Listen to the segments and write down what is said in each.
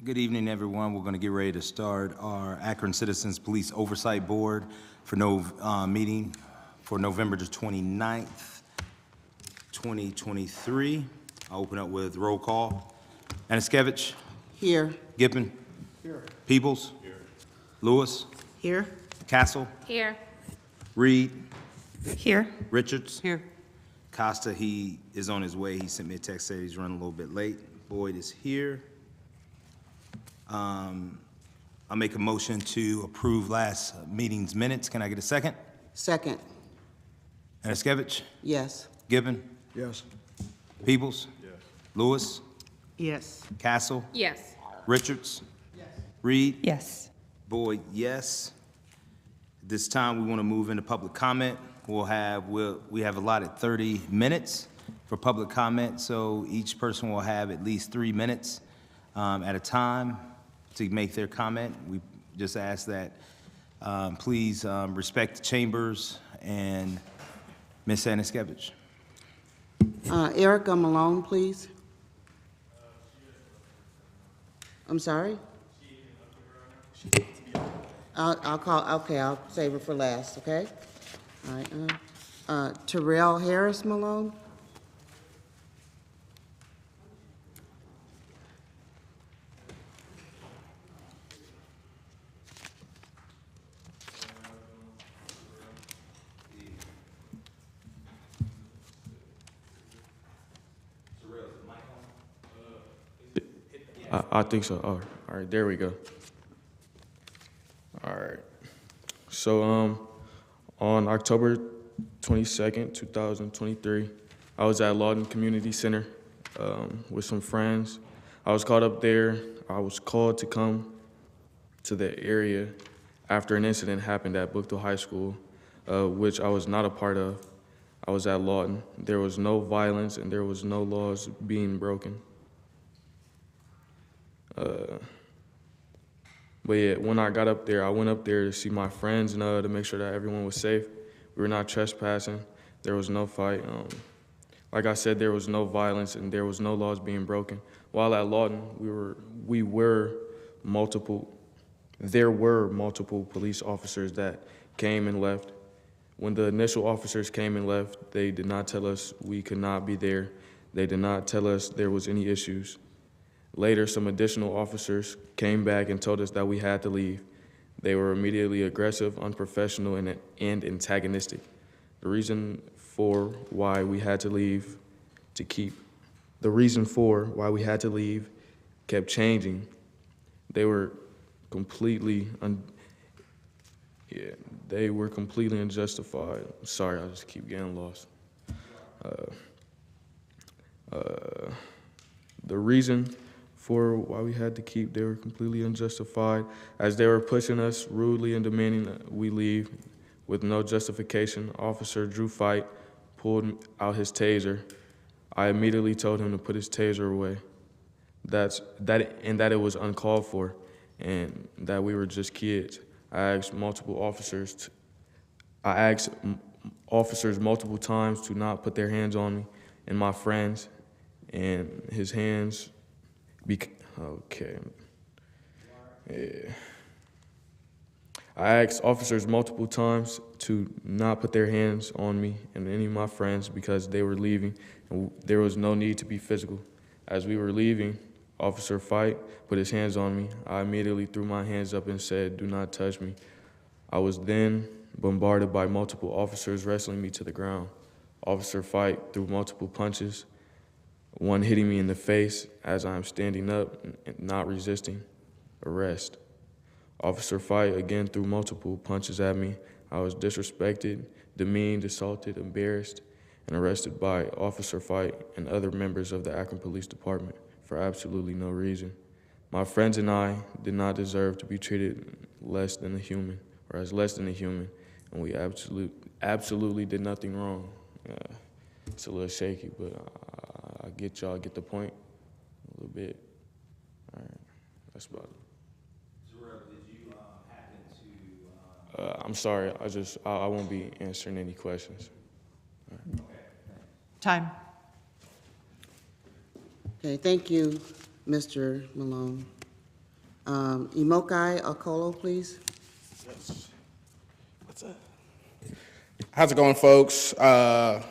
Good evening, everyone. We're going to get ready to start our Akron Citizens Police Oversight Board for meeting for November the 29th, 2023. I'll open up with roll call. Aniskevich? Here. Gippin? Here. Peoples? Here. Lewis? Here. Castle? Here. Reed? Here. Richards? Here. Costa, he is on his way. He sent me a text, said he's running a little bit late. Boyd is here. I'll make a motion to approve last meeting's minutes. Can I get a second? Second. Aniskevich? Yes. Gibbon? Yes. Peoples? Yes. Lewis? Yes. Castle? Yes. Richards? Yes. Reed? Yes. Boyd, yes. This time we want to move into public comment. We have allotted 30 minutes for public comment, so each person will have at least 3 minutes at a time to make their comment. We just ask that please respect the chambers and Ms. Aniskevich. Erica Malone, please. I'm sorry? I'll save it for last, okay? All right, Terrell Harris Malone? I think so. Oh, all right, there we go. All right. So, on October 22nd, 2023, I was at Lawton Community Center with some friends. I was called up there. I was called to come to the area after an incident happened at Bookville High School, which I was not a part of. I was at Lawton. There was no violence and there was no laws being broken. But yeah, when I got up there, I went up there to see my friends and to make sure that everyone was safe. We were not trespassing. There was no fight. Like I said, there was no violence and there was no laws being broken. While at Lawton, there were multiple police officers that came and left. When the initial officers came and left, they did not tell us we could not be there. They did not tell us there was any issues. Later, some additional officers came back and told us that we had to leave. They were immediately aggressive, unprofessional, and antagonistic. The reason for why we had to leave kept changing. They were completely unjustified. Sorry, I just keep getting lost. The reason for why we had to keep, they were completely unjustified, as they were pushing us rudely and demanding that we leave with no justification. Officer Drew Fight pulled out his taser. I immediately told him to put his taser away. That it was uncalled for, and that we were just kids. I asked officers multiple times to not put their hands on me and my friends, and his hands. Okay. Yeah. I asked officers multiple times to not put their hands on me and any of my friends because they were leaving, and there was no need to be physical. As we were leaving, Officer Fight put his hands on me. I immediately threw my hands up and said, "Do not touch me." I was then bombarded by multiple officers wrestling me to the ground. Officer Fight threw multiple punches, one hitting me in the face as I am standing up and not resisting arrest. Officer Fight again threw multiple punches at me. I was disrespected, demeaned, assaulted, embarrassed, and arrested by Officer Fight and other members of the Akron Police Department for absolutely no reason. My friends and I did not deserve to be treated less than a human, or as less than a human, and we absolutely did nothing wrong. It's a little shaky, but I get y'all get the point a little bit. All right, that's about it. Zerel, did you happen to? I'm sorry, I won't be answering any questions. Right. Okay. Time. Okay, thank you, Mr. Malone. Imokai Okolo, please. How's it going, folks? My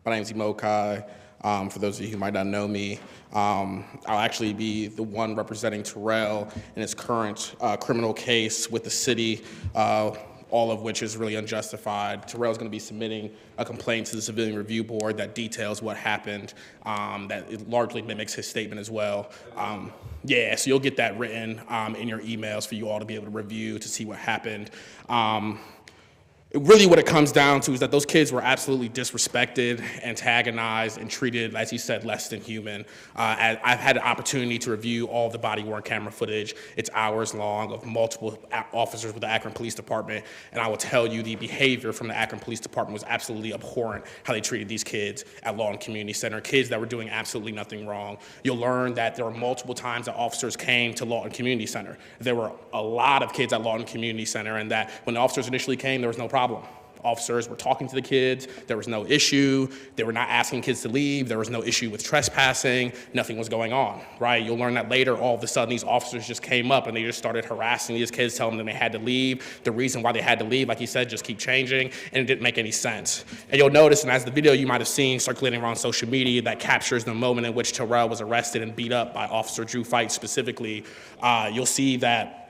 name is Imokai. For those of you who might not know me, I'll actually be the one representing Terrell in his current criminal case with the city, all of which is really unjustified. Terrell's going to be submitting a complaint to the Civilian Review Board that details what happened, that it largely mimics his statement as well. Yeah, so you'll get that written in your emails for you all to be able to review to see what happened. Really what it comes down to is that those kids were absolutely disrespected, antagonized, and treated, as he said, less than human. I've had the opportunity to review all of the body-worn camera footage. It's hours long of multiple officers with the Akron Police Department, and I will tell you the behavior from the Akron Police Department was absolutely abhorrent, how they treated these kids at Lawton Community Center, kids that were doing absolutely nothing wrong. You'll learn that there were multiple times that officers came to Lawton Community Center. There were a lot of kids at Lawton Community Center, and that when the officers initially came, there was no problem. Officers were talking to the kids. There was no issue. They were not asking kids to leave. There was no issue with trespassing. Nothing was going on, right? You'll learn that later, all of a sudden, these officers just came up and they just started harassing these kids, telling them they had to leave. The reason why they had to leave, like he said, just keep changing, and it didn't make any sense. And you'll notice, and as the video you might have seen circulating around social media that captures the moment in which Terrell was arrested and beat up by Officer Drew Fight specifically, you'll see that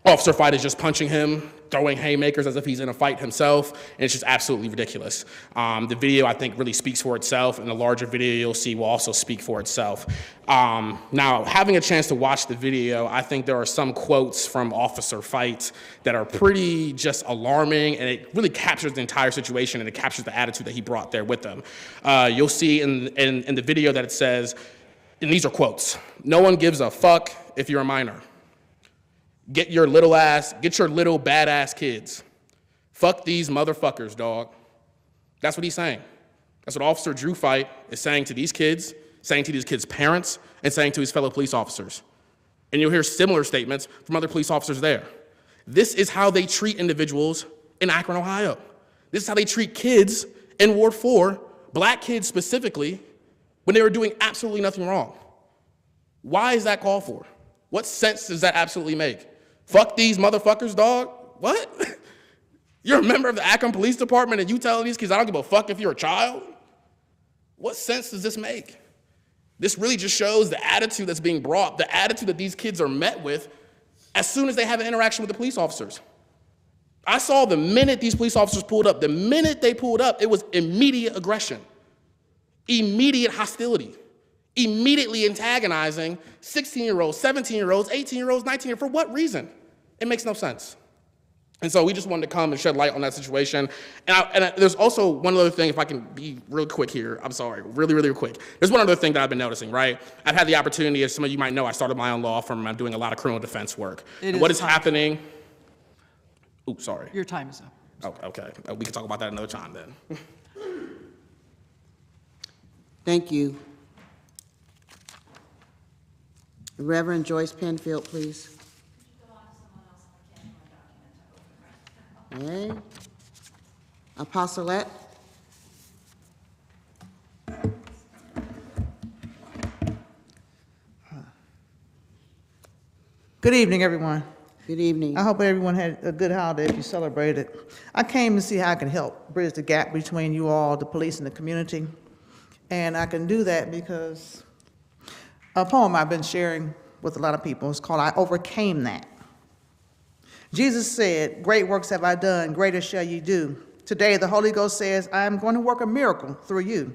Officer Fight is just punching him, throwing haymakers as if he's in a fight himself, and it's just absolutely ridiculous. The video, I think, really speaks for itself, and the larger video you'll see will also speak for itself. Now, having a chance to watch the video, I think there are some quotes from Officer Fight that are pretty just alarming, and it really captures the entire situation, and it captures the attitude that he brought there with him. You'll see in the video that it says, and these are quotes, "No one gives a fuck if you're a minor. Get your little badass kids. Fuck these motherfuckers, dog." That's what he's saying. That's what Officer Drew Fight is saying to these kids, saying to these kids' parents, and saying to his fellow police officers. And you'll hear similar statements from other police officers there. This is how they treat individuals in Akron, Ohio. This is how they treat kids in Ward 4, black kids specifically, when they were doing absolutely nothing wrong. Why is that called for? What sense does that absolutely make? Fuck these motherfuckers, dog? What? You're a member of the Akron Police Department and you telling these kids, I don't give a fuck if you're a child? What sense does this make? This really just shows the attitude that's being brought, the attitude that these kids are met with as soon as they have an interaction with the police officers. I saw the minute these police officers pulled up, the minute they pulled up, it was immediate aggression, immediate hostility. Immediately antagonizing 16-year-olds, 17-year-olds, 18-year-olds, 19-year-olds. For what reason? It makes no sense. And so we just wanted to come and shed light on that situation. And there's also one other thing, if I can be real quick here. I'm sorry, really quick. There's one other thing that I've been noticing, right? I've had the opportunity, as some of you might know, I started my own law firm. I'm doing a lot of criminal defense work. What is happening? Oops, sorry. Your time is up. Oh, okay. We can talk about that another time then. Thank you. Reverend Joyce Penfield, please. Okay. Apostolette. Good evening, everyone. Good evening. I hope everyone had a good holiday if you celebrated. I came to see how I can help bridge the gap between you all, the police, and the community. And I can do that because a poem I've been sharing with a lot of people is called I Overcame That. Jesus said, "Great works have I done, greater shall you do." Today, the Holy Ghost says, I am going to work a miracle through you.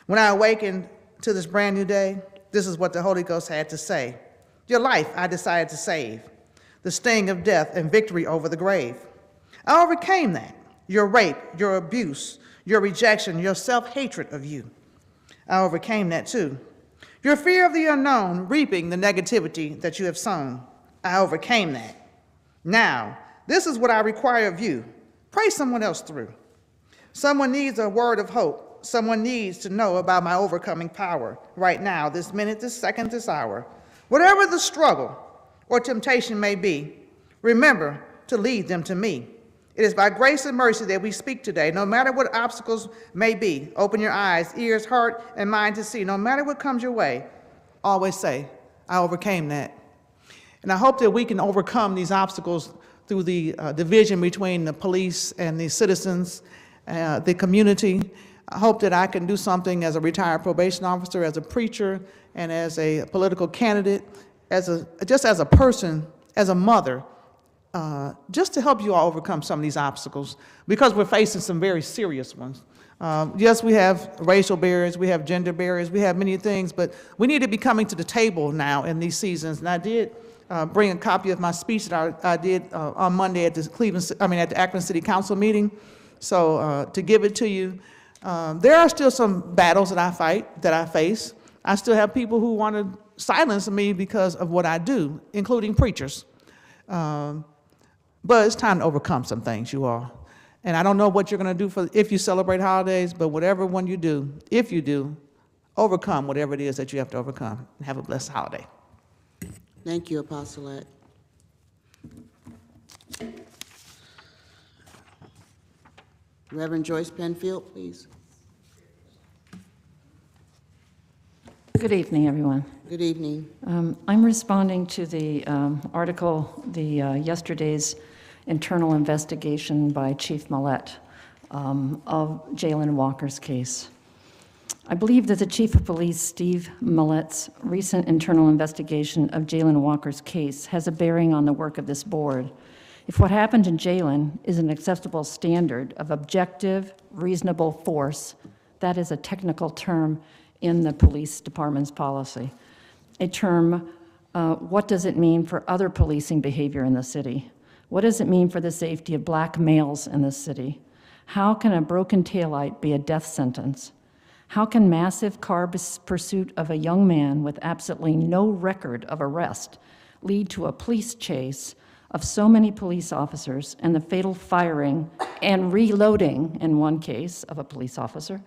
When I awakened to this brand new day, this is what the Holy Ghost had to say. Your life I decided to save, the sting of death and victory over the grave. I overcame that, your rape, your abuse, your rejection, your self-hatred of you. I overcame that too. Your fear of the unknown, reaping the negativity that you have sown. I overcame that. Now, this is what I require of you. Pray someone else through. Someone needs a word of hope. Someone needs to know about my overcoming power right now, this minute, this second, this hour. Whatever the struggle or temptation may be, remember to lead them to me. It is by grace and mercy that we speak today, no matter what obstacles may be. Open your eyes, ears, heart, and mind to see. No matter what comes your way, always say, I overcame that. And I hope that we can overcome these obstacles through the division between the police and the citizens, the community. I hope that I can do something as a retired probation officer, as a preacher, and as a political candidate, just as a person, as a mother, just to help you all overcome some of these obstacles, because we're facing some very serious ones. Yes, we have racial barriers, we have gender barriers, we have many things, but we need to be coming to the table now in these seasons. And I did bring a copy of my speech that I did on Monday at the Akron City Council meeting. So to give it to you, there are still some battles that I fight, that I face. I still have people who want to silence me because of what I do, including preachers. But it's time to overcome some things, you all. And I don't know what you're going to do if you celebrate holidays, but whatever one you do, if you do, overcome whatever it is that you have to overcome. And have a blessed holiday. Thank you, Apostolate. Reverend Joyce Penfield, please. Good evening, everyone. Good evening. I'm responding to the article, yesterday's internal investigation by Chief Millett of Jalen Walker's case. I believe that the Chief of Police, Steve Millett's recent internal investigation of Jalen Walker's case has a bearing on the work of this board. If what happened in Jalen is an acceptable standard of objective, reasonable force, that is a technical term in the police department's policy. A term, what does it mean for other policing behavior in the city? What does it mean for the safety of black males in this city? How can a broken taillight be a death sentence? How can massive car pursuit of a young man with absolutely no record of arrest lead to a police chase of so many police officers and the fatal firing and reloading, in one case of a police officer,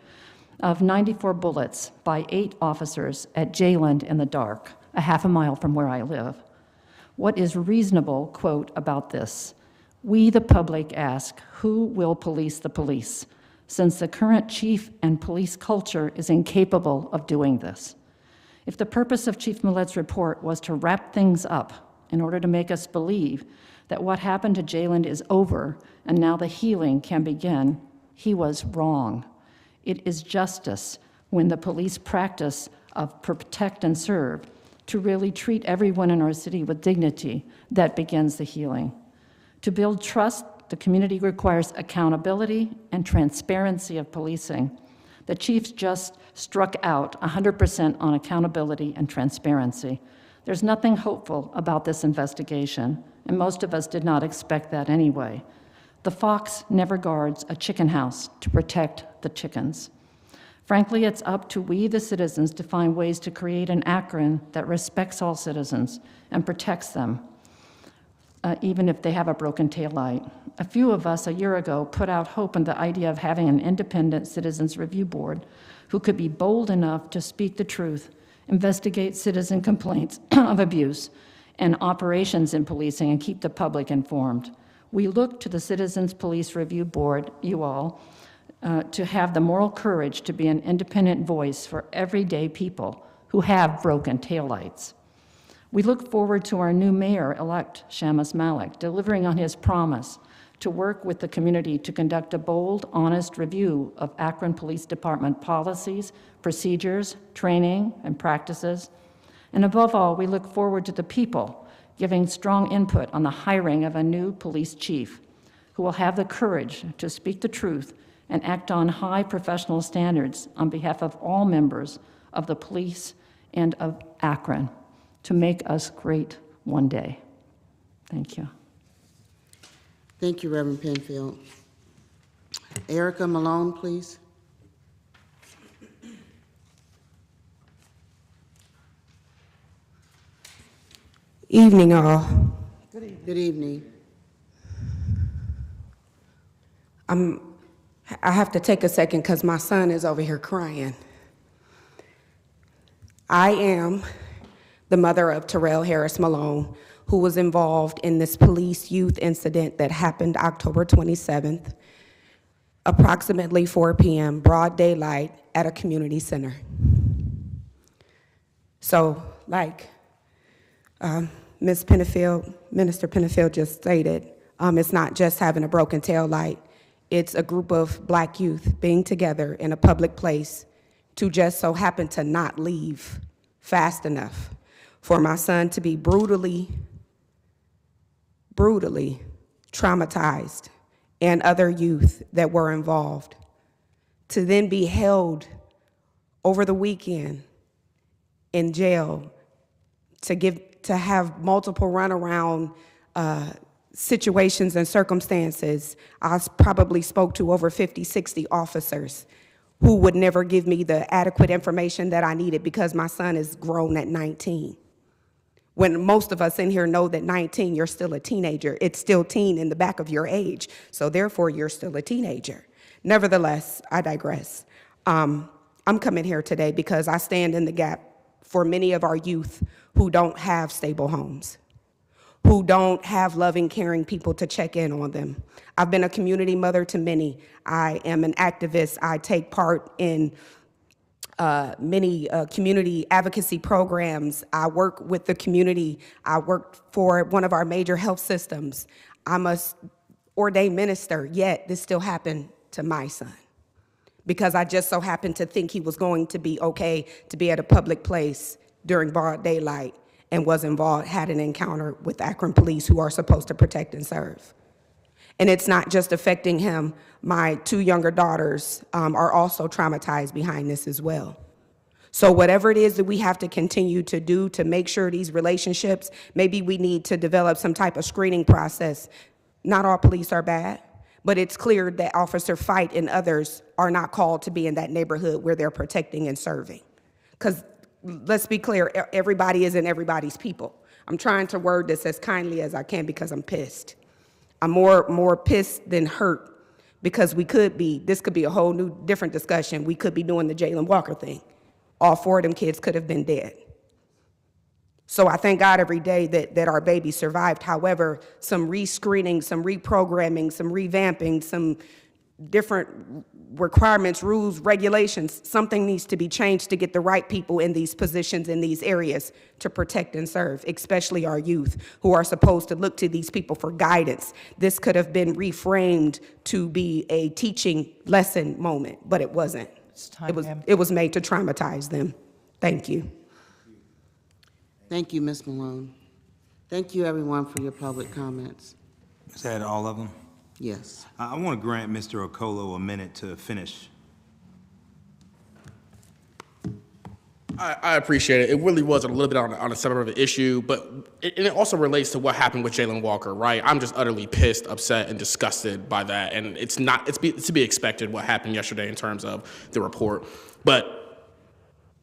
of 94 bullets by 8 officers at Jayland in the dark, a half a mile from where I live? What is reasonable, quote, about this? We, the public, ask, who will police the police, since the current chief and police culture is incapable of doing this? If the purpose of Chief Millett's report was to wrap things up in order to make us believe that what happened to Jayland is over and now the healing can begin, he was wrong. It is justice when the police practice of protect and serve to really treat everyone in our city with dignity that begins the healing. To build trust, the community requires accountability and transparency of policing. The chiefs just struck out 100% on accountability and transparency. There's nothing hopeful about this investigation, and most of us did not expect that anyway. The fox never guards a chicken house to protect the chickens. Frankly, it's up to we, the citizens, to find ways to create an Akron that respects all citizens and protects them, even if they have a broken taillight. A few of us a year ago put out hope in the idea of having an independent citizens review board who could be bold enough to speak the truth, investigate citizen complaints of abuse and operations in policing, and keep the public informed. We look to the Citizens Police Review Board, you all, to have the moral courage to be an independent voice for everyday people who have broken taillights. We look forward to our new mayor-elect, Shamus Malik, delivering on his promise to work with the community to conduct a bold, honest review of Akron Police Department policies, procedures, training, and practices. And above all, we look forward to the people giving strong input on the hiring of a new police chief who will have the courage to speak the truth and act on high professional standards on behalf of all members of the police and of Akron to make us great one day. Thank you. Thank you, Reverend Penfield. Erica Malone, please. Evening, all. Good evening. I have to take a second because my son is over here crying. I am the mother of Terrell Harris Malone, who was involved in this police youth incident that happened October 27th, approximately 4 p.m., broad daylight at a community center. So, like Minister Pennifield just stated, it's not just having a broken tail light. It's a group of black youth being together in a public place to just so happen to not leave fast enough for my son to be brutally traumatized, and other youth that were involved, to then be held over the weekend in jail, to have multiple runaround situations and circumstances. I probably spoke to over 50, 60 officers who would never give me the adequate information that I needed because my son is grown at 19. When most of us in here know that 19, you're still a teenager. It's still teen in the back of your age, so therefore you're still a teenager. Nevertheless, I digress. I'm coming here today because I stand in the gap for many of our youth who don't have stable homes, who don't have loving, caring people to check in on them. I've been a community mother to many. I am an activist. I take part in many community advocacy programs. I work with the community. I work for one of our major health systems. I'm a ordained minister, yet this still happened to my son because I just so happened to think he was going to be okay to be at a public place during broad daylight and was involved, had an encounter with Akron police who are supposed to protect and serve. And it's not just affecting him. My 2 younger daughters are also traumatized behind this as well. So whatever it is that we have to continue to do to make sure these relationships, maybe we need to develop some type of screening process. Not all police are bad, but it's clear that Officer Fight and others are not called to be in that neighborhood where they're protecting and serving. Because let's be clear, everybody isn't everybody's people. I'm trying to word this as kindly as I can because I'm pissed. I'm more pissed than hurt because this could be a whole new different discussion. We could be doing the Jalen Walker thing. All 4 of them kids could have been dead. So I thank God every day that our baby survived. However, some rescreening, some reprogramming, some revamping, some different requirements, rules, regulations, something needs to be changed to get the right people in these positions in these areas to protect and serve, especially our youth who are supposed to look to these people for guidance. This could have been reframed to be a teaching lesson moment, but it wasn't. It was made to traumatize them. Thank you. Thank you, Ms. Malone. Thank you, everyone, for your public comments. Is that all of them? Yes. I want to grant Mr. Okolo a minute to finish. I appreciate it. It really was a little bit on a separate issue, but it also relates to what happened with Jalen Walker, right? I'm just utterly pissed, upset, and disgusted by that, and it's to be expected what happened yesterday in terms of the report. But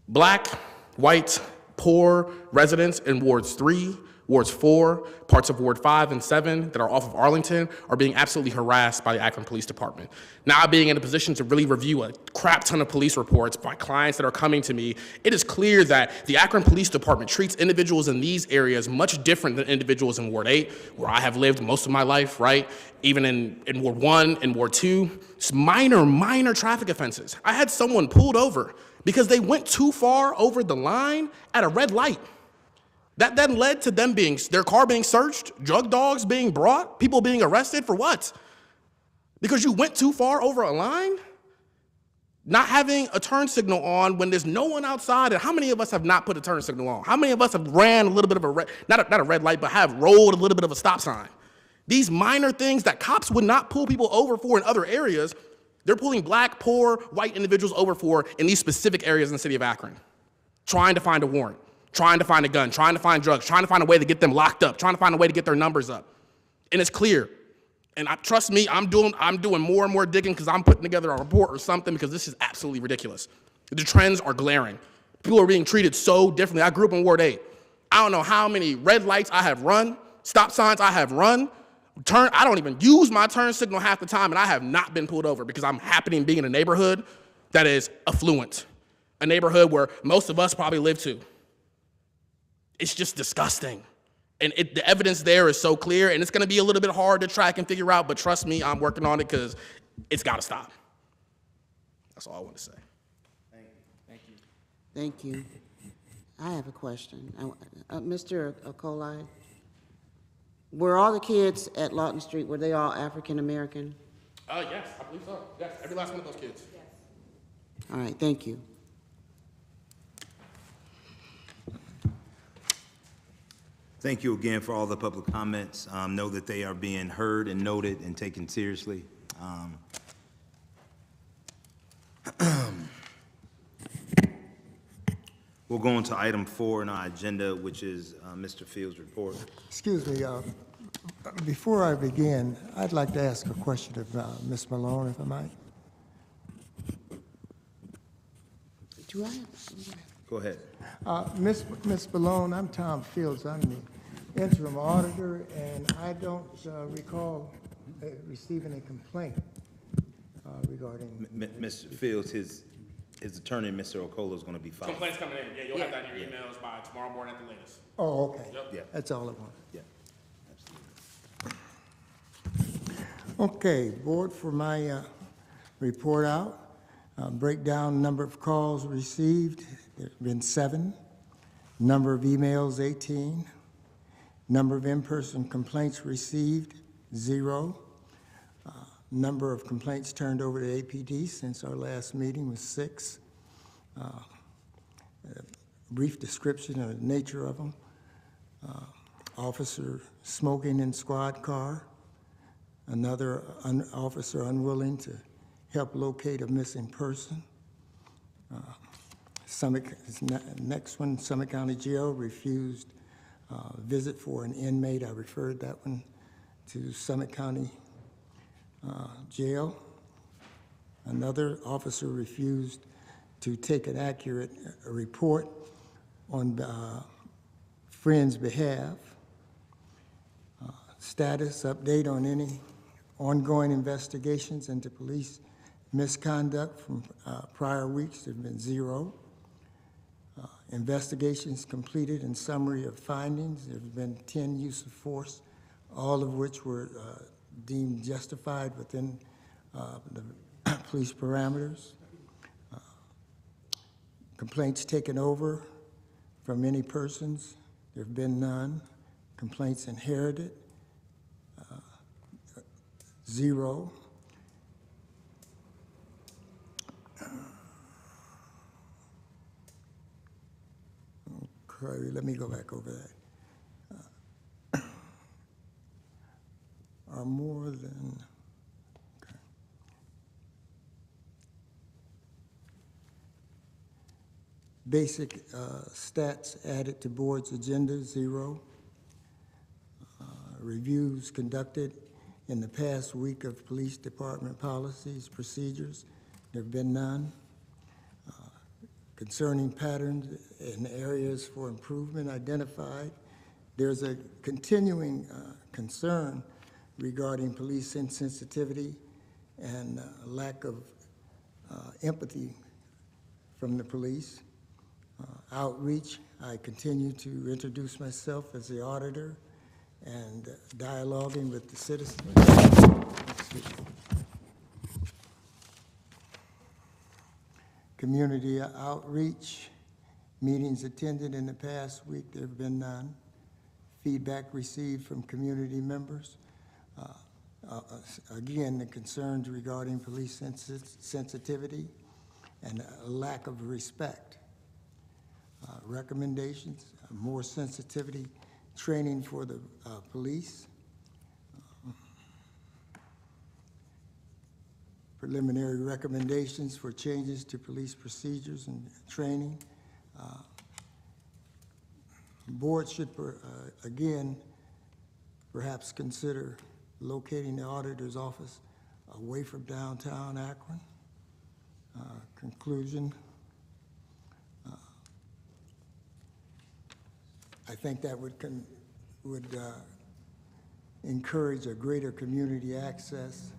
black, white, poor residents in wards 3, wards 4, parts of Ward 5 and 7 that are off of Arlington are being absolutely harassed by the Akron Police Department. Now being in a position to really review a crap ton of police reports by clients that are coming to me, it is clear that the Akron Police Department treats individuals in these areas much different than individuals in Ward 8, where I have lived most of my life, right? Even in Ward 1 and Ward 2, it's minor traffic offenses. I had someone pulled over because they went too far over the line at a red light. That then led to them their car being searched, drug dogs being brought, people being arrested for what? Because you went too far over a line? Not having a turn signal on when there's no one outside, and how many of us have not put a turn signal on? How many of us have ran a little bit of a not a red light, but have rolled a little bit of a stop sign? These minor things that cops would not pull people over for in other areas, they're pulling black, poor, white individuals over for in these specific areas in the city of Akron, trying to find a warrant, trying to find a gun, trying to find drugs, trying to find a way to get them locked up, trying to find a way to get their numbers up. And it's clear. And trust me, I'm doing more and more digging because I'm putting together a report or something because this is absolutely ridiculous. The trends are glaring. People are being treated so differently. I grew up in Ward 8. I don't know how many red lights I have run, stop signs I have run, I don't even use my turn signal half the time, and I have not been pulled over because I'm happening being in a neighborhood that is affluent, a neighborhood where most of us probably live to. It's just disgusting. And the evidence there is so clear, and it's going to be a little bit hard to track and figure out, but trust me, I'm working on it because it's got to stop. That's all I want to say. Thank you. I have a question. Mr. Okoli, Were all the kids at Lawton Street, were they all African-American? Yes, I believe so. Yes, every last one of those kids. All right, thank you. Thank you again for all the public comments. Know that they are being heard and noted and taken seriously. We'll go on to item 4 in our agenda, which is Mr. Fields' report. Excuse me, before I begin, I'd like to ask a question of Ms. Malone, if I might. Do I? Go ahead. Ms. Malone, I'm Tom Fields. I'm the interim auditor, and I don't recall receiving a complaint regarding. Mr. Fields, his attorney, Mr. Okola, is going to be filing. Complaints coming in. Yeah, you'll have that in your emails by tomorrow morning at the latest. Oh, okay. Yeah. That's all I want. Yeah. Okay, board, for my report out, breakdown number of calls received, there's been 7. Number of emails, 18. Number of in-person complaints received, 0. Number of complaints turned over to APD since our last meeting was 6. Brief description of the nature of them. Officer smoking in squad car. Another officer unwilling to help locate a missing person. Next one, Summit County Jail refused visit for an inmate. I referred that one to Summit County Jail. Another officer refused to take an accurate report on friend's behalf. Status update on any ongoing investigations into police misconduct from prior weeks, there have been 0. Investigations completed and summary of findings, there have been 10 use of force, all of which were deemed justified within the police parameters. Complaints taken over from any persons, there have been none. Complaints inherited, 0. Okay, let me go back over that. Are more than, okay. Basic stats added to board's agenda, 0. Reviews conducted in the past week of police department policies, procedures, there have been none. Concerning patterns and areas for improvement identified, there's a continuing concern regarding police insensitivity and lack of empathy from the police. Outreach, I continue to introduce myself as the auditor and dialoguing with the citizens. Community outreach, meetings attended in the past week, there have been none. Feedback received from community members. Again, the concerns regarding police sensitivity and a lack of respect. Recommendations, more sensitivity training for the police. Preliminary recommendations for changes to police procedures and training. Board should, again, perhaps consider locating the auditor's office away from downtown Akron. Conclusion, I think that would encourage a greater community access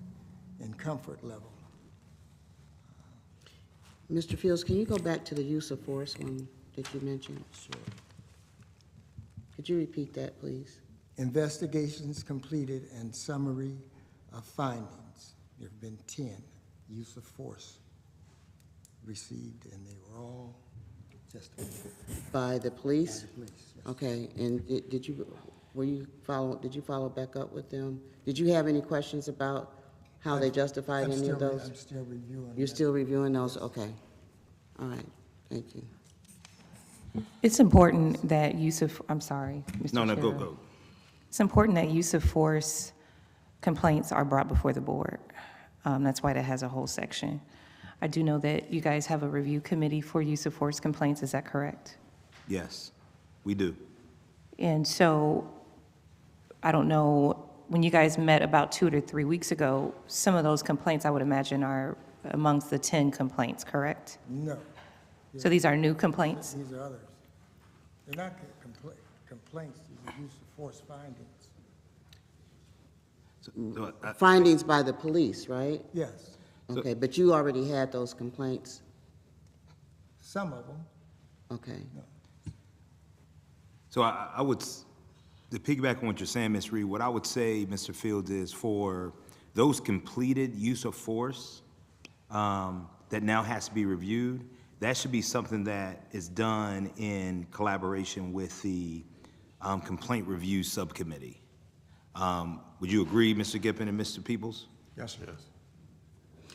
and comfort level. Mr. Fields, can you go back to the use of force one that you mentioned? Sure. Could you repeat that, please? Investigations completed and summary of findings. There have been 10 use of force received, and they were all justified. By the police? By the police, yes. Okay, and did you, Did you follow back up with them? Did you have any questions about how they justified any of those? I'm still reviewing. You're that. still reviewing those? Okay. All right, thank you. It's important that I'm sorry, Mr. No, Chair. go. It's important that use of force complaints are brought before the board. That's why that has a whole section. I do know that you guys have a review committee for use of force complaints, is that correct? Yes, we do. And so, I don't know, when you guys met about 2 to 3 weeks ago, some of those complaints, I would imagine, are amongst the 10 complaints, correct? No, So these are new complaints? these are others. They're not complaints, these are use of force findings. Findings by the police, right? Yes, Okay, but you already had those complaints? some of them. Okay. So I would, to piggyback on what you're saying, Ms. Reed, what I would say, Mr. Fields, is for those completed use of force that now has to be reviewed, that should be something that is done in collaboration with the complaint review subcommittee. Would you agree, Mr. Gippen and Mr. Peoples? Yes, yes.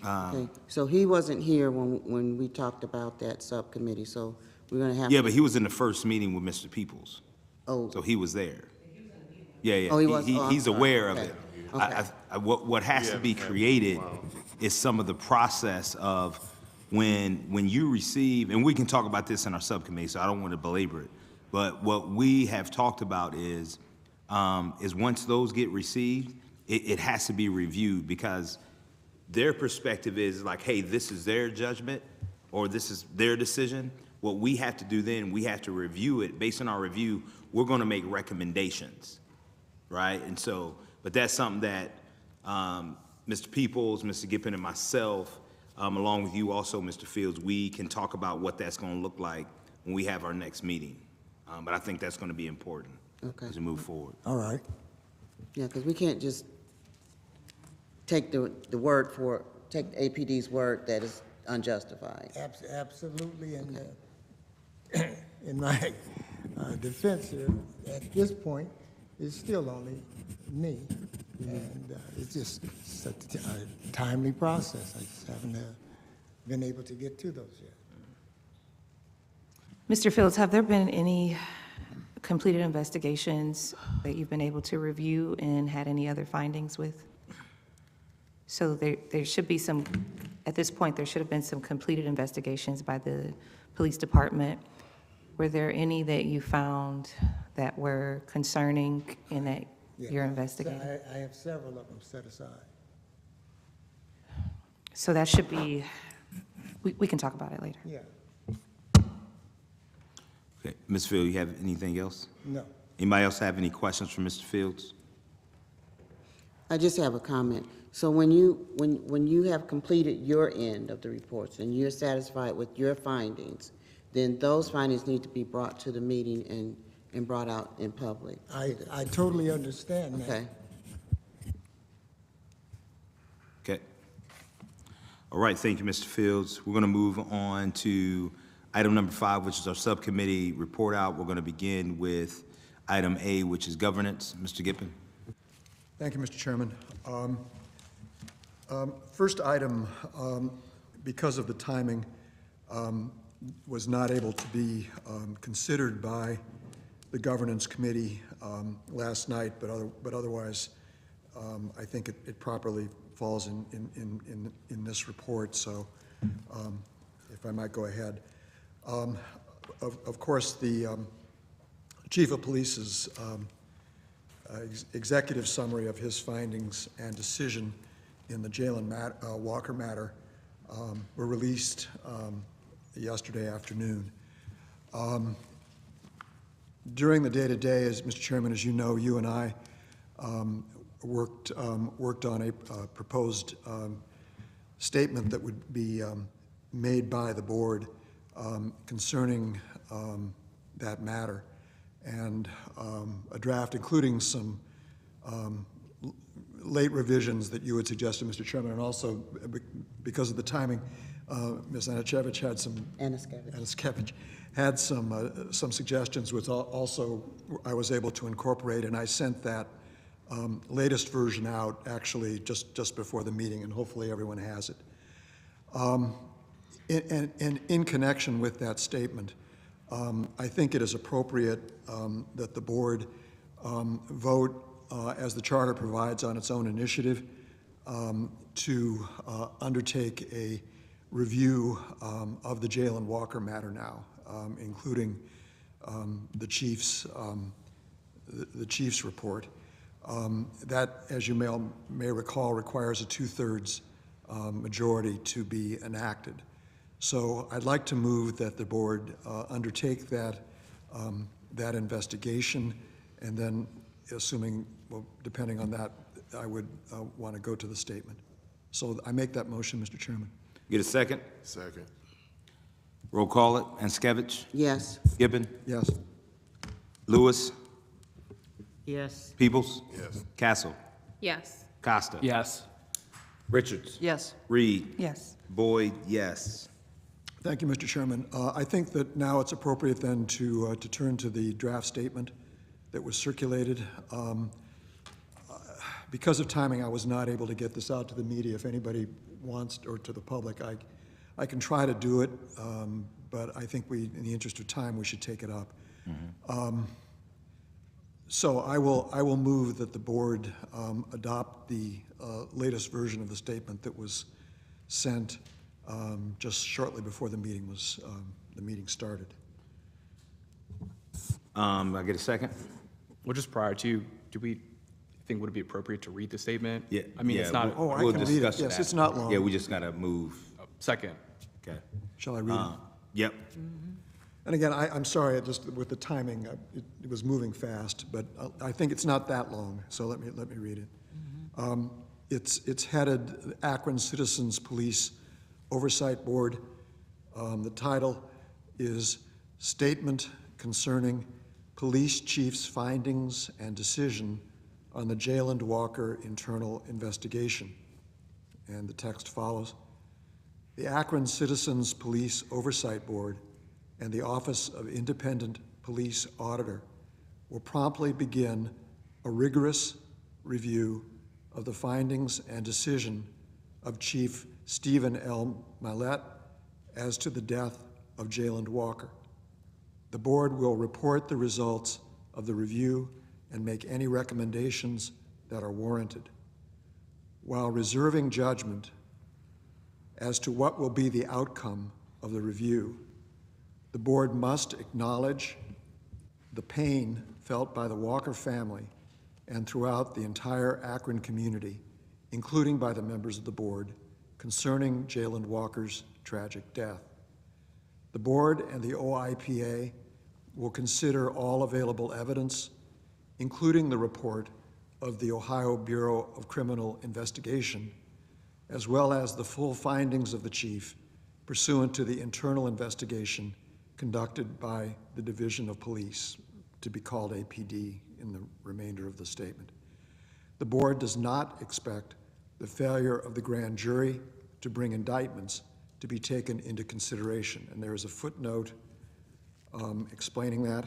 Okay, so he wasn't here when we talked about that subcommittee, so we're gonna have. Yeah, but he was in the first meeting with Mr. Peoples, Oh, so he was there. Yeah. Oh, he was? Oh, I'm He's sorry. aware of Okay. it. Okay. What has to be created is some of the process of when you receive, and we can talk about this in our subcommittee, so I don't want to belabor it, but what we have talked about is once those get received, it has to be reviewed, because their perspective is like, hey, this is their judgment, or this is their decision. What we have to do then, we have to review it. Based on our review, we're going to make recommendations, right? And so, but that's something that Mr. Peoples, Mr. Gippen, and myself, along with you also, Mr. Fields, we can talk about what that's going to look like when we have our next meeting. But I think that's going to be important Okay. as we move forward. All right. yeah, because we can't just take the word for, take APD's word that is unjustified. Absolutely, and in my defense here, at this point, it's still only me, and it's just such a timely process. I just haven't been able to get to those yet. Mr. Fields, have there been any completed investigations that you've been able to review and had any other findings with? So there should be some, at this point, there should have been some completed investigations by the police department. Were there any that you found that were concerning and that Yeah, you're investigating? I have several of them set aside. So that should be, we can talk about it later. Yeah, Okay, Ms. Fields, you have anything else? no. Anybody else have any questions for Mr. Fields? I just have a comment. So when you have completed your end of the reports and you're satisfied with your findings, then those findings need to be brought to the meeting and brought out in public. I totally understand that. Okay? Okay. All right, thank you, Mr. Fields. We're going to move on to item number 5, which is our subcommittee report out. We're going to begin with item A, which is governance. Mr. Gippen. Thank you, Mr. Chairman. First item, because of the timing, was not able to be considered by the governance committee last night, but otherwise, I think it properly falls in this report. So, if I might go ahead, of course, the chief of police's executive summary of his findings and decision in the Jalen Walker matter were released yesterday afternoon. During the day-to-day, as Mr. Chairman, as you know, you and I worked on a proposed statement that would be made by the board concerning that matter, and a draft including some late revisions that you had suggested, Mr. Chairman, and also because of the timing, Ms. Anichevich had some Aniskevich. had some suggestions, which also I was able to incorporate, and I sent that latest version out actually just before the meeting, and hopefully everyone has it. In connection with that statement, I think it is appropriate that the board vote, as the charter provides, on its own initiative to undertake a review of the Jalen Walker matter now, including the chief's report. That, as you may recall, requires a 2/3 majority to be enacted. So I'd like to move that the board undertake that investigation, and then, assuming, well, depending on that, I would want to go to the statement. So I make that motion, Mr. Chairman. Get a second? Second. Roll call it. Anskevich? Yes. Gibbon? Yes. Lewis? Yes. Peoples? Yes. Castle? Yes. Costa? Yes. Richards? Yes. Reed? Yes. Boyd, yes. Thank you, Mr. Chairman. I think that now it's appropriate then to turn to the draft statement that was circulated. Because of timing, I was not able to get this out to the media. If anybody wants, or to the public, I can try to do it, but I think in the interest of time, we should take it up. So I will move that the board adopt the latest version of the statement that was sent just shortly before the meeting started. I get a second? Well, just prior to, do we think would it be appropriate to read the statement? Yeah. I mean, yeah, it's not. Oh, I we'll can read it. discuss Yes, that. it's not long. Yeah, we just gotta move. Second. Okay. Shall I read it? Yep. And again, I'm sorry, just with the timing, it was moving fast, but I think it's not that long, so let me read it. It's headed Akron Citizens Police Oversight Board. The title is Statement Concerning Police Chief's Findings and Decision on the Jalen Walker Internal Investigation. And the text follows. The Akron Citizens Police Oversight Board and the Office of Independent Police Auditor will promptly begin a rigorous review of the findings and decision of Chief Stephen L. Millett as to the death of Jalen Walker. The board will report the results of the review and make any recommendations that are warranted. While reserving judgment as to what will be the outcome of the review, the board must acknowledge the pain felt by the Walker family and throughout the entire Akron community, including by the members of the board, concerning Jalen Walker's tragic death. The board and the OIPA will consider all available evidence, including the report of the Ohio Bureau of Criminal Investigation, as well as the full findings of the chief pursuant to the internal investigation conducted by the Division of Police, to be called APD in the remainder of the statement. The board does not expect the failure of the grand jury to bring indictments to be taken into consideration. And there is a footnote explaining that,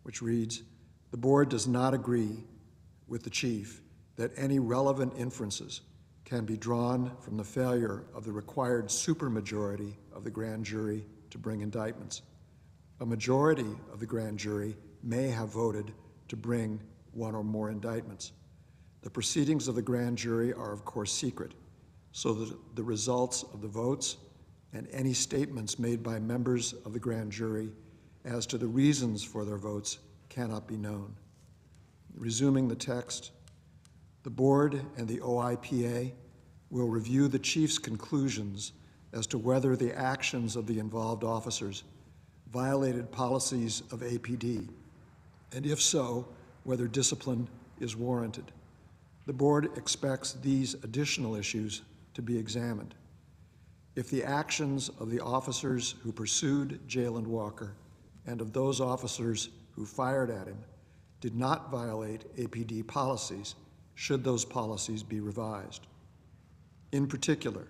which reads, the board does not agree with the chief that any relevant inferences can be drawn from the failure of the required supermajority of the grand jury to bring indictments. A majority of the grand jury may have voted to bring one or more indictments. The proceedings of the grand jury are, of course, secret, so that the results of the votes and any statements made by members of the grand jury as to the reasons for their votes cannot be known. Resuming the text, the board and the OIPA will review the chief's conclusions as to whether the actions of the involved officers violated policies of APD, and if so, whether discipline is warranted. The board expects these additional issues to be examined. If the actions of the officers who pursued Jalen Walker and of those officers who fired at him did not violate APD policies, should those policies be revised? In particular,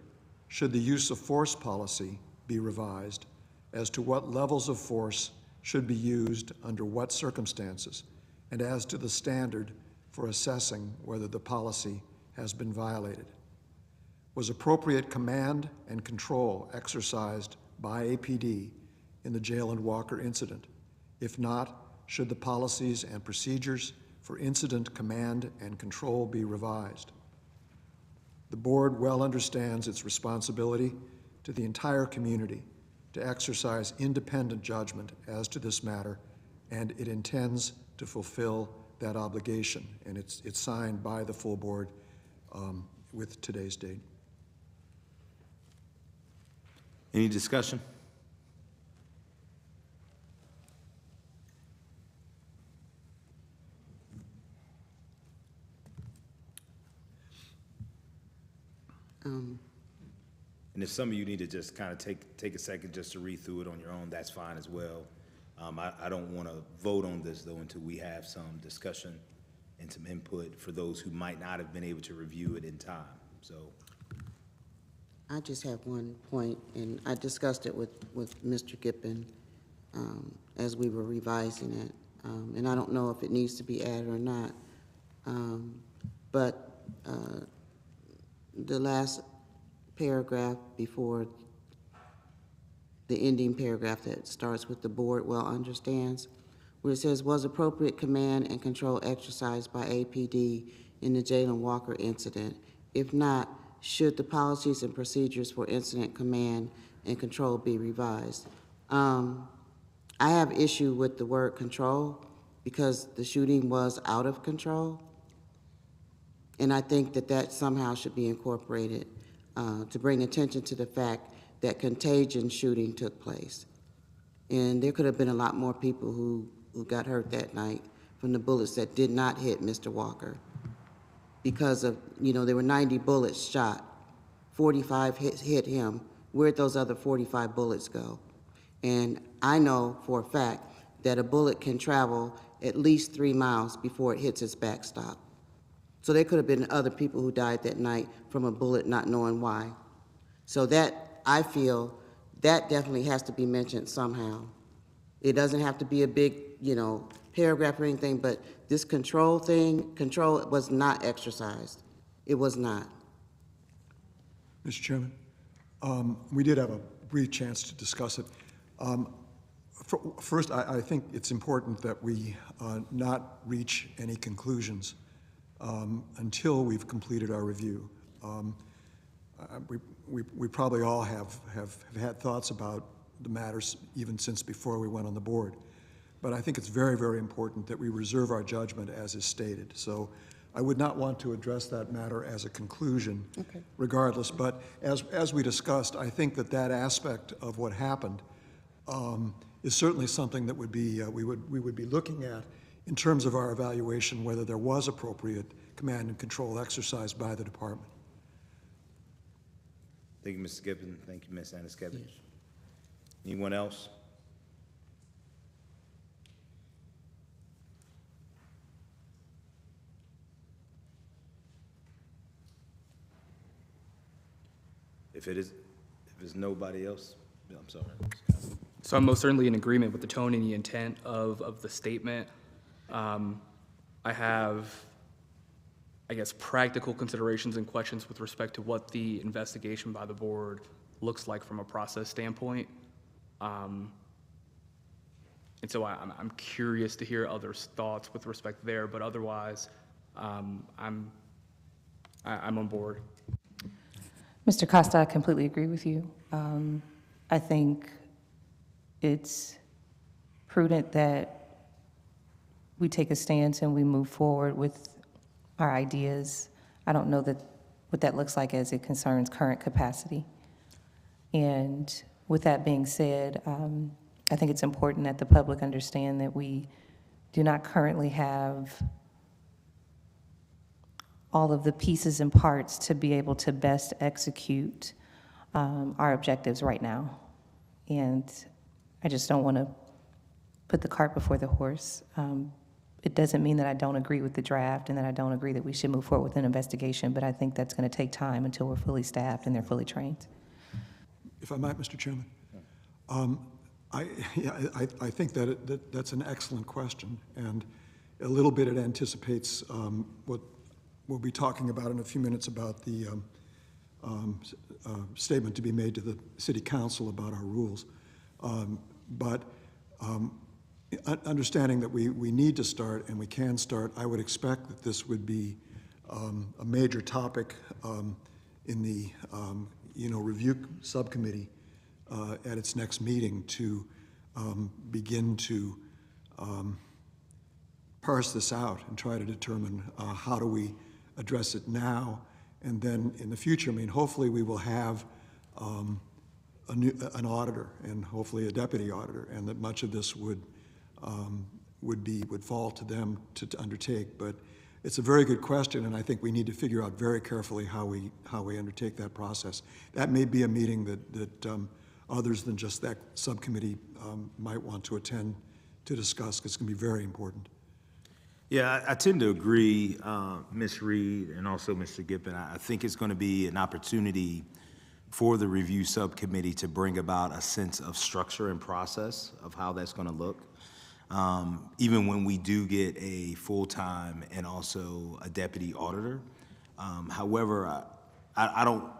should the use of force policy be revised as to what levels of force should be used under what circumstances, and as to the standard for assessing whether the policy has been violated? Was appropriate command and control exercised by APD in the Jalen Walker incident? If not, should the policies and procedures for incident command and control be revised? The board well understands its responsibility to the entire community to exercise independent judgment as to this matter, and it intends to fulfill that obligation. And it's signed by the full board with today's date. Any discussion? And if some of you need to just kind of take a second just to read through it on your own, that's fine as well. I don't want to vote on this, though, until we have some discussion and some input for those who might not have been able to review it in time. So, I just have one point, and I discussed it with Mr. Gippen as we were revising it, and I don't know if it needs to be added or not, but the last paragraph before the ending paragraph that starts with "the board well understands," where it says, "was appropriate command and control exercised by APD in the Jalen Walker incident? If not, should the policies and procedures for incident command and control be revised?" I have issue with the word control because the shooting was out of control. And I think that somehow should be incorporated to bring attention to the fact that contagion shooting took place. And there could have been a lot more people who got hurt that night from the bullets that did not hit Mr. Walker. Because of, there were 90 bullets shot, 45 hit him. Where'd those other 45 bullets go? And I know for a fact that a bullet can travel at least 3 miles before it hits its backstop. So there could have been other people who died that night from a bullet not knowing why. So that, I feel, that definitely has to be mentioned somehow. It doesn't have to be a big, paragraph or anything, but this control was not exercised. It was not. Mr. Chairman, we did have a brief chance to discuss it. First, I think it's important that we not reach any conclusions until we've completed our review. We probably all have had thoughts about the matters even since before we went on the board. But I think it's very, very important that we reserve our judgment as is stated. So I would not want to address that matter as a conclusion, regardless. But as we discussed, I think that aspect of what happened is certainly something that would be we would be looking at in terms of our evaluation whether there was appropriate command and control exercised by the department. thank you, Mr. Gibbon. Thank you, Ms. Annis-Kevich. Anyone else? If it's nobody else, I'm sorry. So I'm most certainly in agreement with the tone and the intent of the statement. I have, I guess, practical considerations and questions with respect to what the investigation by the board looks like from a process standpoint. And so I'm curious to hear others' thoughts with respect there, but otherwise, I'm on board. Mr. Costa, I completely agree with you. I think it's prudent that we take a stance and we move forward with our ideas. I don't know what that looks like as it concerns current capacity. And with that being said, I think it's important that the public understand that we do not currently have all of the pieces and parts to be able to best execute our objectives right now. And I just don't want to put the cart before the horse. It doesn't mean that I don't agree with the draft and that I don't agree that we should move forward with an investigation, but I think that's going to take time until we're fully staffed and they're fully trained. If I might, Mr. Chairman. I think that's an excellent question, and a little bit it anticipates what we'll be talking about in a few minutes about the statement to be made to the City Council about our rules. But understanding that we need to start and we can start, I would expect that this would be a major topic in the review subcommittee at its next meeting to begin to parse this out and try to determine how do we address it now, and then in the future. I mean, hopefully we will have an auditor and hopefully a deputy auditor, and that much of this would fall to them to undertake. But it's a very good question, and I think we need to figure out very carefully how we undertake that process. That may be a meeting that others than just that subcommittee might want to attend to discuss, because it's going to be very important. Yeah, I tend to agree, Ms. Reed and also Mr. Gippen. I think it's going to be an opportunity for the review subcommittee to bring about a sense of structure and process of how that's going to look. Even when we do get a full-time and also a deputy auditor. However, I don't,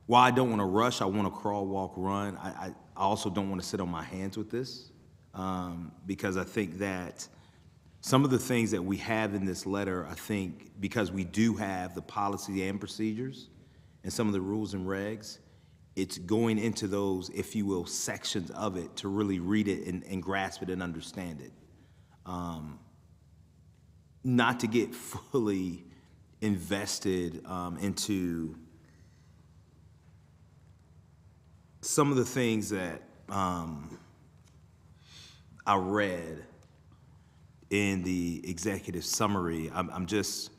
while I don't want to rush, I want to crawl, walk, run, I also don't want to sit on my hands with this, because I think that some of the things that we have in this letter, I think, because we do have the policy and procedures and some of the rules and regs, it's going into those, if you will, sections of it to really read it and grasp it and understand it. Not to get fully invested into some of the things that I read in the executive summary. I'm just,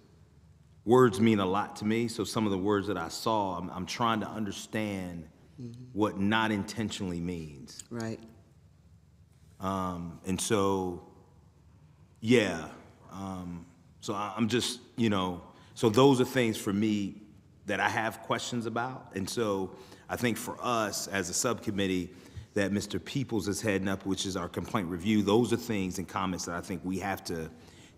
words mean a lot to me, so some of the words that I saw, I'm trying to understand what not intentionally means. Right. And so, yeah, so I'm just, so those are things for me that I have questions about. And so I think for us as a subcommittee that Mr. Peoples is heading up, which is our complaint review, those are things and comments that I think we have to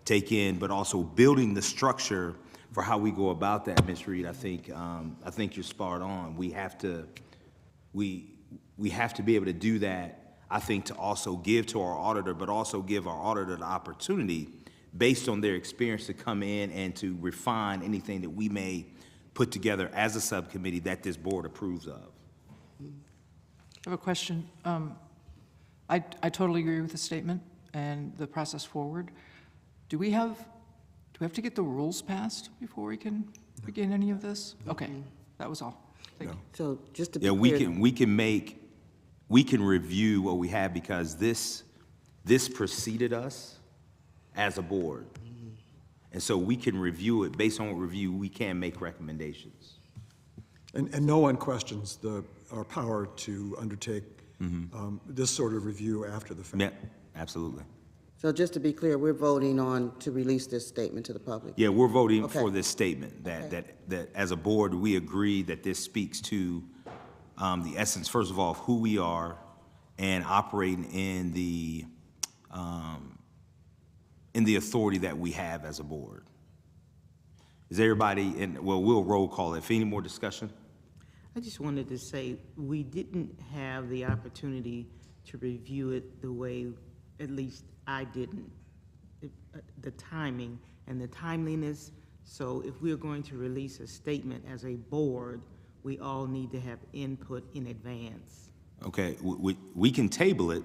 take in, but also building the structure for how we go about that, Ms. Reed. I think you're spot on. We have to be able to do that, I think, to also give to our auditor, but also give our auditor the opportunity based on their experience to come in and to refine anything that we may put together as a subcommittee that this board approves of. I have a question. I totally agree with the statement and the process forward. Do we have to get the rules passed before we can begin any of this? Okay, that was all. Thank you. So just to be Yeah, clear. we can review what we have, because this preceded us as a board. And so we can review it. Based on what review, we can make recommendations. And no one questions our power to undertake this sort of review after the fact. Yeah, absolutely. So just to be clear, we're voting on to release this statement to the public? Yeah, we're voting Okay. for this statement that as a board, we agree that this speaks to the essence, first of all, of who we are and operating in the authority that we have as a board. Is everybody in, well, we'll roll call it. Any more discussion? I just wanted to say, we didn't have the opportunity to review it the way, at least I didn't, the timing and the timeliness. So if we're going to release a statement as a board, we all need to have input in advance. Okay, we can table it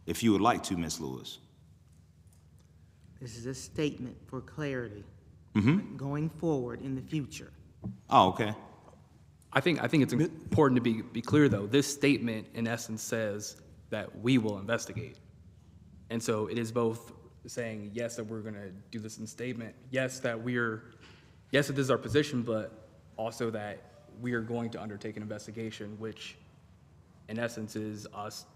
if you would like to, Ms. Lewis. This is a statement for clarity going forward in the future. Oh, okay. I think it's important to be clear, though. This statement, in essence, says that we will investigate. And so it is both saying, yes, that we're going to do this in statement, yes, that this is our position, but also that we are going to undertake an investigation, which, in essence, is us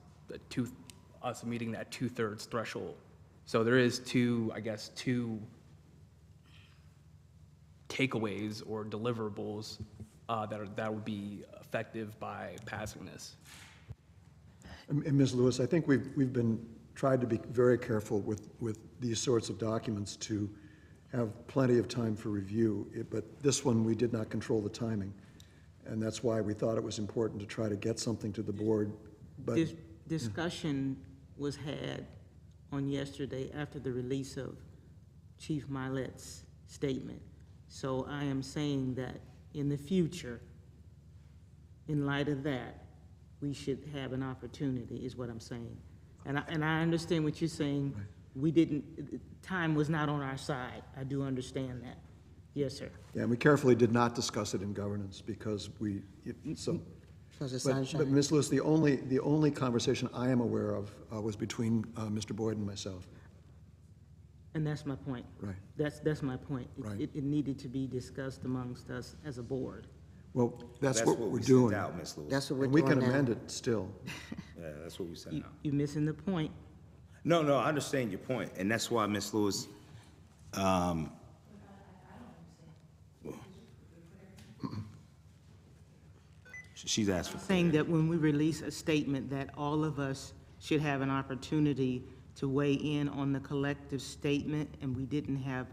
meeting that 2/3 threshold. So there is two takeaways or deliverables that would be effective by passing this. And Ms. Lewis, I think we've been tried to be very careful with these sorts of documents to have plenty of time for review, but this one, we did not control the timing. And that's why we thought it was important to try to get something to the board, but. This discussion was had on yesterday after the release of Chief Milet's statement. So I am saying that in the future, in light of that, we should have an opportunity, is what I'm saying. And I understand what you're saying. We didn't, time was not on our side. I do understand that. Yes, sir. Yeah, and we carefully did not discuss it in governance because Because of But sunshine. Ms. Lewis, the only conversation I am aware of was between Mr. Boyd and myself. And that's my point. Right. That's my point. Right. It needed to be discussed amongst us as a board. Well, that's what we're we doing. sent out, Ms. Lewis. That's what we're And we doing can now. amend it still. Yeah, that's what we sent out. You're missing the point. No, I understand your point, and that's why, Ms. Lewis, she's asked for. Saying that when we release a statement, that all of us should have an opportunity to weigh in on the collective statement, and we didn't have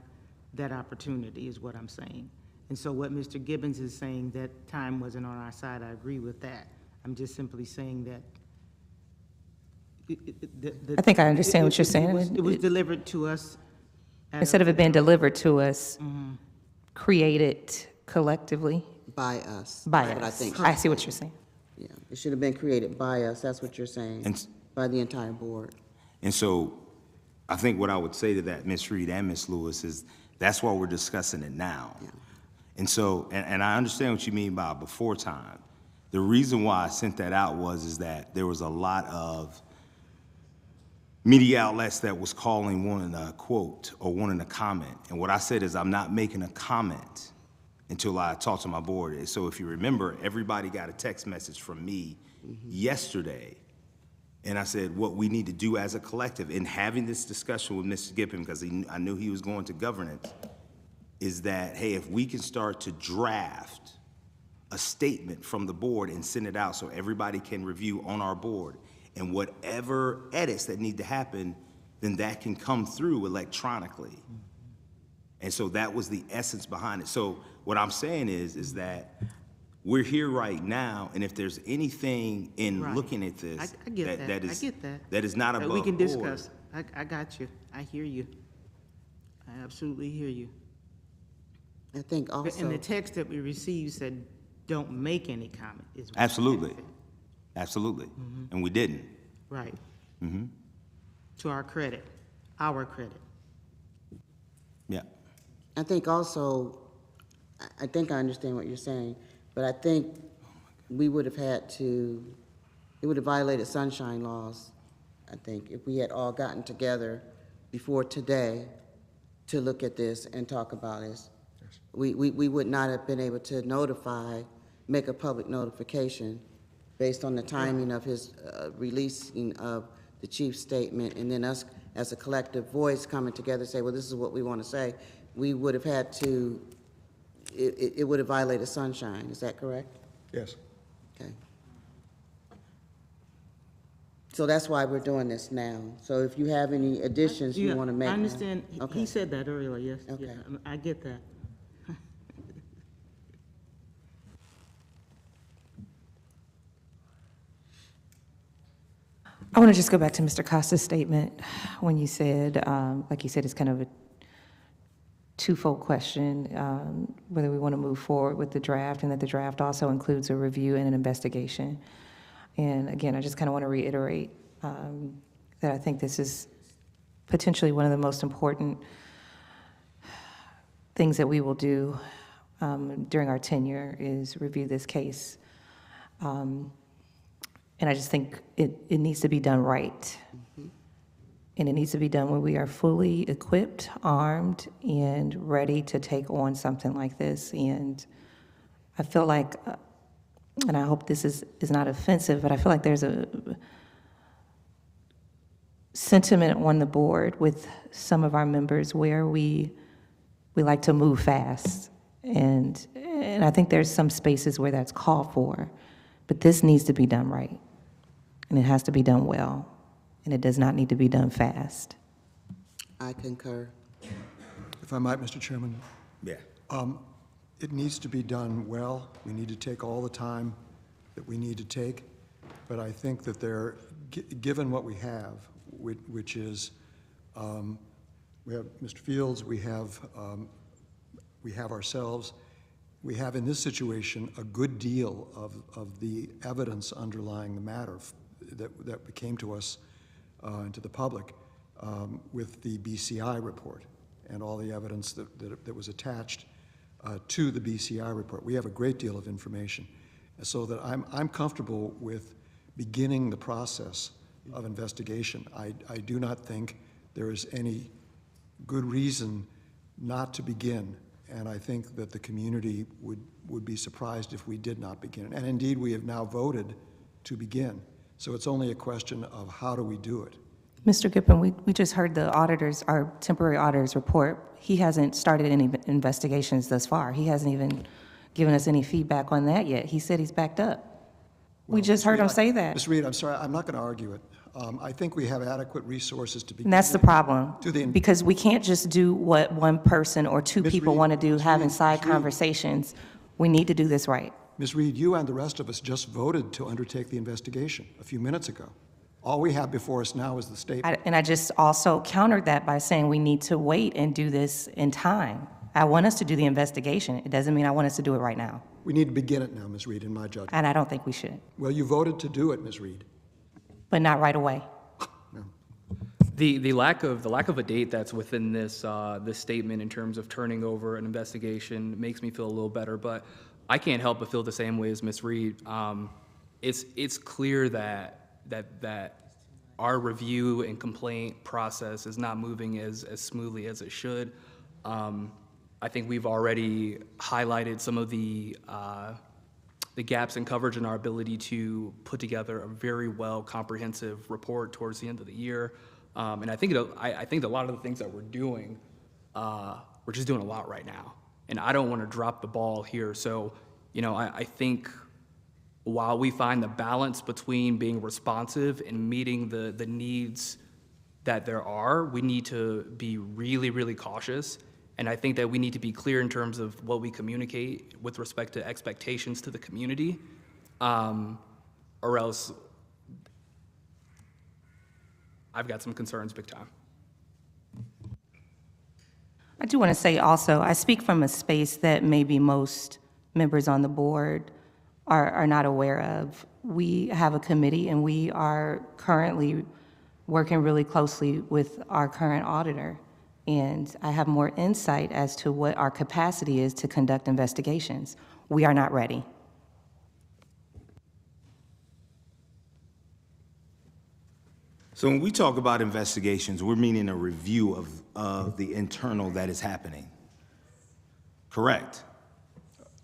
that opportunity, is what I'm saying. And so what Mr. Gibbons is saying, that time wasn't on our side, I agree with that. I'm just simply saying that. I think I understand what you're saying. It was delivered to us. Instead of it being delivered to us, created collectively By us. by That's what I us. think. I see what you're saying. Yeah, it should have been created by us, that's what you're saying, And- by the entire board. And so, I think what I would say to that, Ms. Reed and Ms. Lewis, is that's why we're discussing it now. And so, and I understand what you mean by before time. The reason why I sent that out is that there was a lot of media outlets that was wanting a quote or wanting a comment. And what I said is I'm not making a comment until I talk to my board. So if you remember, everybody got a text message from me yesterday. And I said, what we need to do as a collective, in having this discussion with Mr. Gibbon, because I knew he was going to governance, is that, hey, if we can start to draft a statement from the board and send it out so everybody can review on our board, and whatever edits that need to happen, then that can come through electronically. And so that was the essence behind it. So what I'm saying is that we're here right now, and if there's anything in Right. looking at this I get that. I get that. that is not above We can board. discuss. I got you. I hear you. I absolutely hear you. I think And the also, text that we received said, don't make any comment. Is what Absolutely. it said. Absolutely. And we didn't. Right. To our credit, our credit. Yeah. I think also, I think I understand what you're saying, but I think we would have had to, it would have violated sunshine laws, I think, if we had all gotten together before today to look at this and talk about this. We would not have been able to make a public notification based on the timing of his releasing of the chief's statement, and then us as a collective voice coming together and say, well, this is what we want to say. We would have had to, it would have violated sunshine, is that correct? Yes. Okay. So that's why we're doing this now. So if you have any additions you Yeah, want to make. I now. understand. Okay. He said that earlier, yes. Okay. Yeah, I get that. I want to just go back to Mr. Costa's statement when you said, like you said, it's kind of a twofold question, whether we want to move forward with the draft and that the draft also includes a review and an investigation. And again, I just kind of want to reiterate that I think this is potentially one of the most important things that we will do during our tenure is review this case. And I just think it needs to be done right. And it needs to be done when we are fully equipped, armed, and ready to take on something like this. And I feel like, and I hope this is not offensive, but I feel like there's a sentiment on the board with some of our members where we like to move fast. And And I think there's some spaces where that's called for, but this needs to be done right. And it has to be done well, and it does not need to be done fast. I concur. If I might, Mr. Chairman, Yeah. it needs to be done well. We need to take all the time that we need to take. But I think that given what we have, which is, we have Mr. Fields, we have ourselves, we have in this situation a good deal of the evidence underlying the matter that came to us and to the public with the BCI report and all the evidence that was attached to the BCI report. We have a great deal of information, so that I'm comfortable with beginning the process of investigation. I do not think there is any good reason not to begin, and I think that the community would be surprised if we did not begin. And indeed, we have now voted to begin. So it's only a question of how do we do it. Mr. Gippen, we just heard our temporary auditor's report. He hasn't started any investigations thus far. He hasn't even given us any feedback on that yet. He said he's backed up. We just heard him say that. Ms. Reed, I'm sorry, I'm not going to argue it. I think we have adequate resources to begin. And that's the problem, To the- because we can't just do what one person or two Ms. people Reed, want to do, Ms. having Reed, side Ms. Reed. conversations. We need to do this right. Ms. Reed, you and the rest of us just voted to undertake the investigation a few minutes ago. All we have before us now is the statement. And I just also countered that by saying we need to wait and do this in time. I want us to do the investigation. It doesn't mean I want us to do it right now. We need to begin it now, Ms. Reed, in my judgment. And I don't think we should, Well, you voted to do it, Ms. Reed. but not right away. The lack of a date that's within this statement in terms of turning over an investigation makes me feel a little better, but I can't help but feel the same way as Ms. Reed. It's clear that our review and complaint process is not moving as smoothly as it should. I think we've already highlighted some of the gaps in coverage in our ability to put together a very well comprehensive report towards the end of the year. And I think a lot of the things that we're doing, we're just doing a lot right now. And I don't want to drop the ball here. So, I think while we find the balance between being responsive and meeting the needs that there are, we need to be really, really cautious. And I think that we need to be clear in terms of what we communicate with respect to expectations to the community, or else I've got some concerns big time. I do want to say also, I speak from a space that maybe most members on the board are not aware of. We have a committee, and we are currently working really closely with our current auditor. And I have more insight as to what our capacity is to conduct investigations. We are not ready. So when we talk about investigations, we're meaning a review of the internal that is happening. Correct?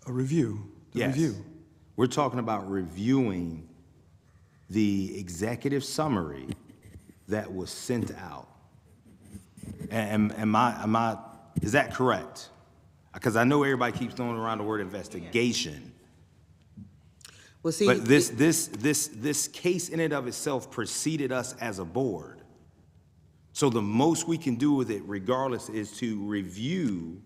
A review. The Yes. review. We're talking about reviewing the executive summary that was sent out. Is that correct? Because I know everybody keeps throwing around the word investigation. Well, see, But this case in and of itself preceded us as a board. So the most we can do with it regardless is to review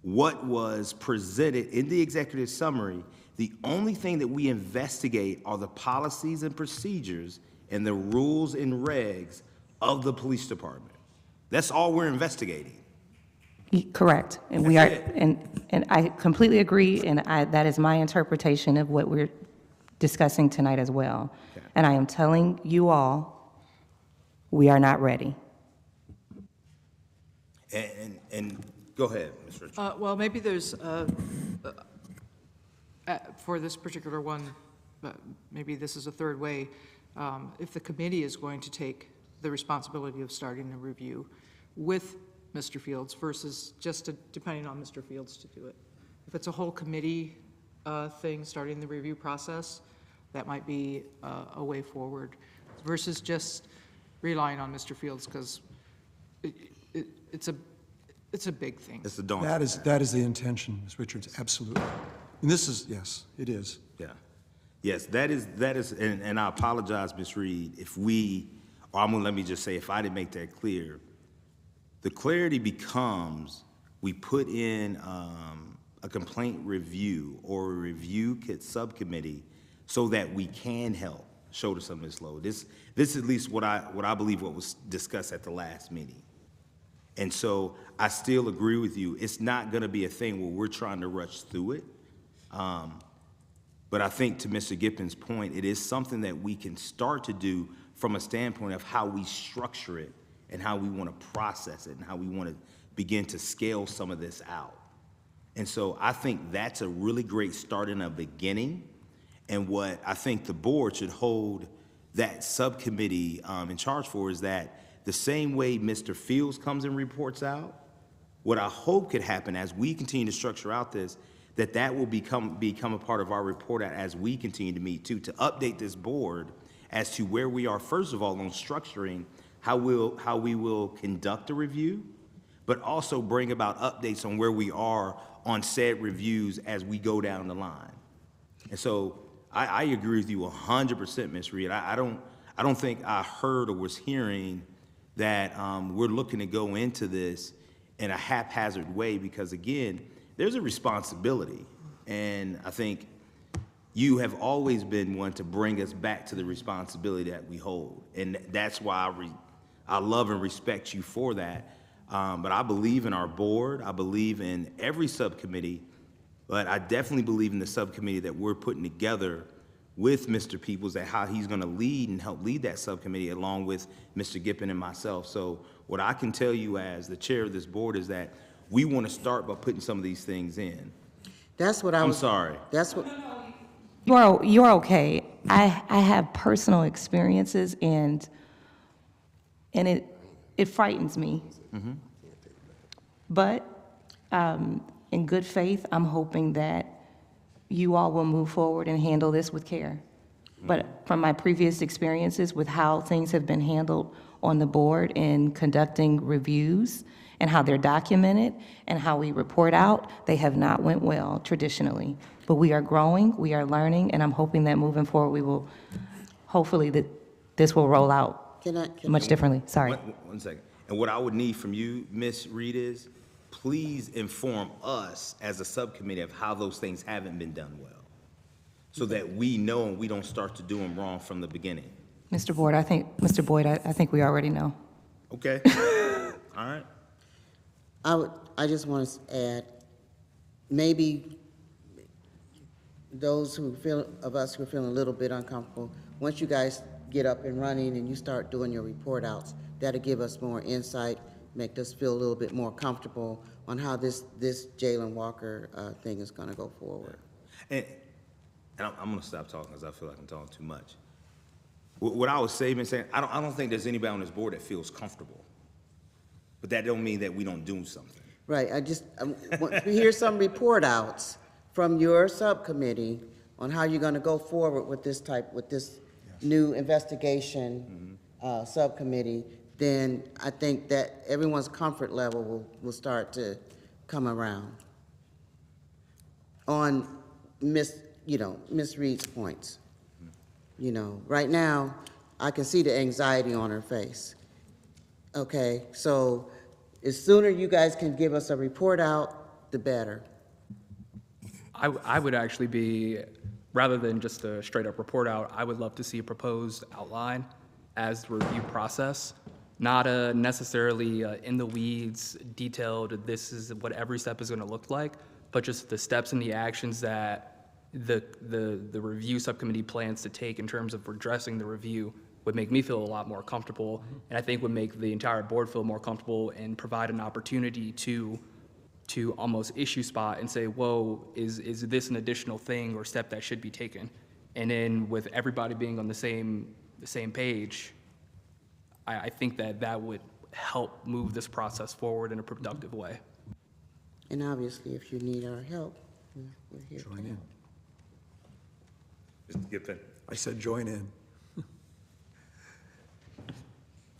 what was presented in the executive summary. The only thing that we investigate are the policies and procedures and the rules and regs of the police department. That's all we're investigating. Correct. And we are, and I completely agree, and that is my interpretation of what we're discussing tonight as well. Okay. And I am telling you all, we are not ready. And go ahead, Ms. Richards. Well, maybe there's, for this particular one, maybe this is a third way. If the committee is going to take the responsibility of starting the review with Mr. Fields versus just depending on Mr. Fields to do it. If it's a whole committee thing, starting the review process, that might be a way forward versus just relying on Mr. Fields, because It's a big thing. It's a daunting. That is the intention, Ms. Richards, absolutely. And this is, yes, it is. Yeah. Yes, that is, and I apologize, Ms. Reed, let me just say, if I didn't make that clear, the clarity becomes, we put in a complaint review or a review subcommittee so that we can help shoulder some of this load. This is at least what I believe what was discussed at the last meeting. And so I still agree with you. It's not gonna be a thing where we're trying to rush through it. But I think to Mr. Gippin's point, it is something that we can start to do from a standpoint of how we structure it and how we want to process it and how we want to begin to scale some of this out. And so I think that's a really great start in a beginning. And what I think the board should hold that subcommittee in charge for is that the same way Mr. Fields comes and reports out, what I hope could happen as we continue to structure out this, that will become a part of our report as we continue to meet too, to update this board as to where we are, first of all, on structuring how we will conduct a review, but also bring about updates on where we are on said reviews as we go down the line. And so I agree with you 100%, Ms. Reed. I don't think I heard or was hearing that we're looking to go into this in a haphazard way because, again, there's a responsibility. And I think you have always been one to bring us back to the responsibility that we hold. And that's why I love and respect you for that. But I believe in our board. I believe in every subcommittee. But I definitely believe in the subcommittee that we're putting together with Mr. Peoples, that how he's gonna lead and help lead that subcommittee along with Mr. Gippin and myself. So what I can tell you as the chair of this board is that we wanna start by putting some of these things in. That's what I'm sorry. That's what, You're okay. I have personal experiences and it frightens me. But in good faith, I'm hoping that you all will move forward and handle this with care. But from my previous experiences with how things have been handled on the board in conducting reviews and how they're documented and how we report out, they have not went well traditionally. But we are growing, we are learning, and I'm hoping that moving forward, we will, hopefully that this will roll out much differently. Sorry. One second. And what I would need from you, Ms. Reed, is please inform us as a subcommittee of how those things haven't been done well, so that we know and we don't start to do them wrong from the beginning. Mr. Boyd, I think we already know. Okay. All right. I just want to add, maybe those of us who are feeling a little bit uncomfortable, once you guys get up and running and you start doing your report outs, that'll give us more insight, make us feel a little bit more comfortable on how this Jalen Walker thing is going to go forward. And I'm going to stop talking because I feel like I'm talking too much. What I was saying, I don't think there's anybody on this board that feels comfortable. But that don't mean that we don't do something. Right. I want to hear some report outs from your subcommittee on how you're going to go forward with this new investigation subcommittee. Then I think that everyone's comfort level will start to come around on Miss Reed's points. Right now, I can see the anxiety on her face. Okay, so the sooner you guys can give us a report out, the better. I would actually be, rather than just a straight up report out, I would love to see a proposed outline as the review process. Not necessarily in the weeds, detailed, this is what every step is going to look like, but just the steps and the actions that the review subcommittee plans to take in terms of addressing the review would make me feel a lot more comfortable, and I think would make the entire board feel more comfortable and provide an opportunity to almost issue spot and say, whoa, is this an additional thing or step that should be taken? And then with everybody being on the same page, I think that would help move this process forward in a productive way. And obviously, if you need our help, we're here. Join in. Mr. Gippin. I said join in.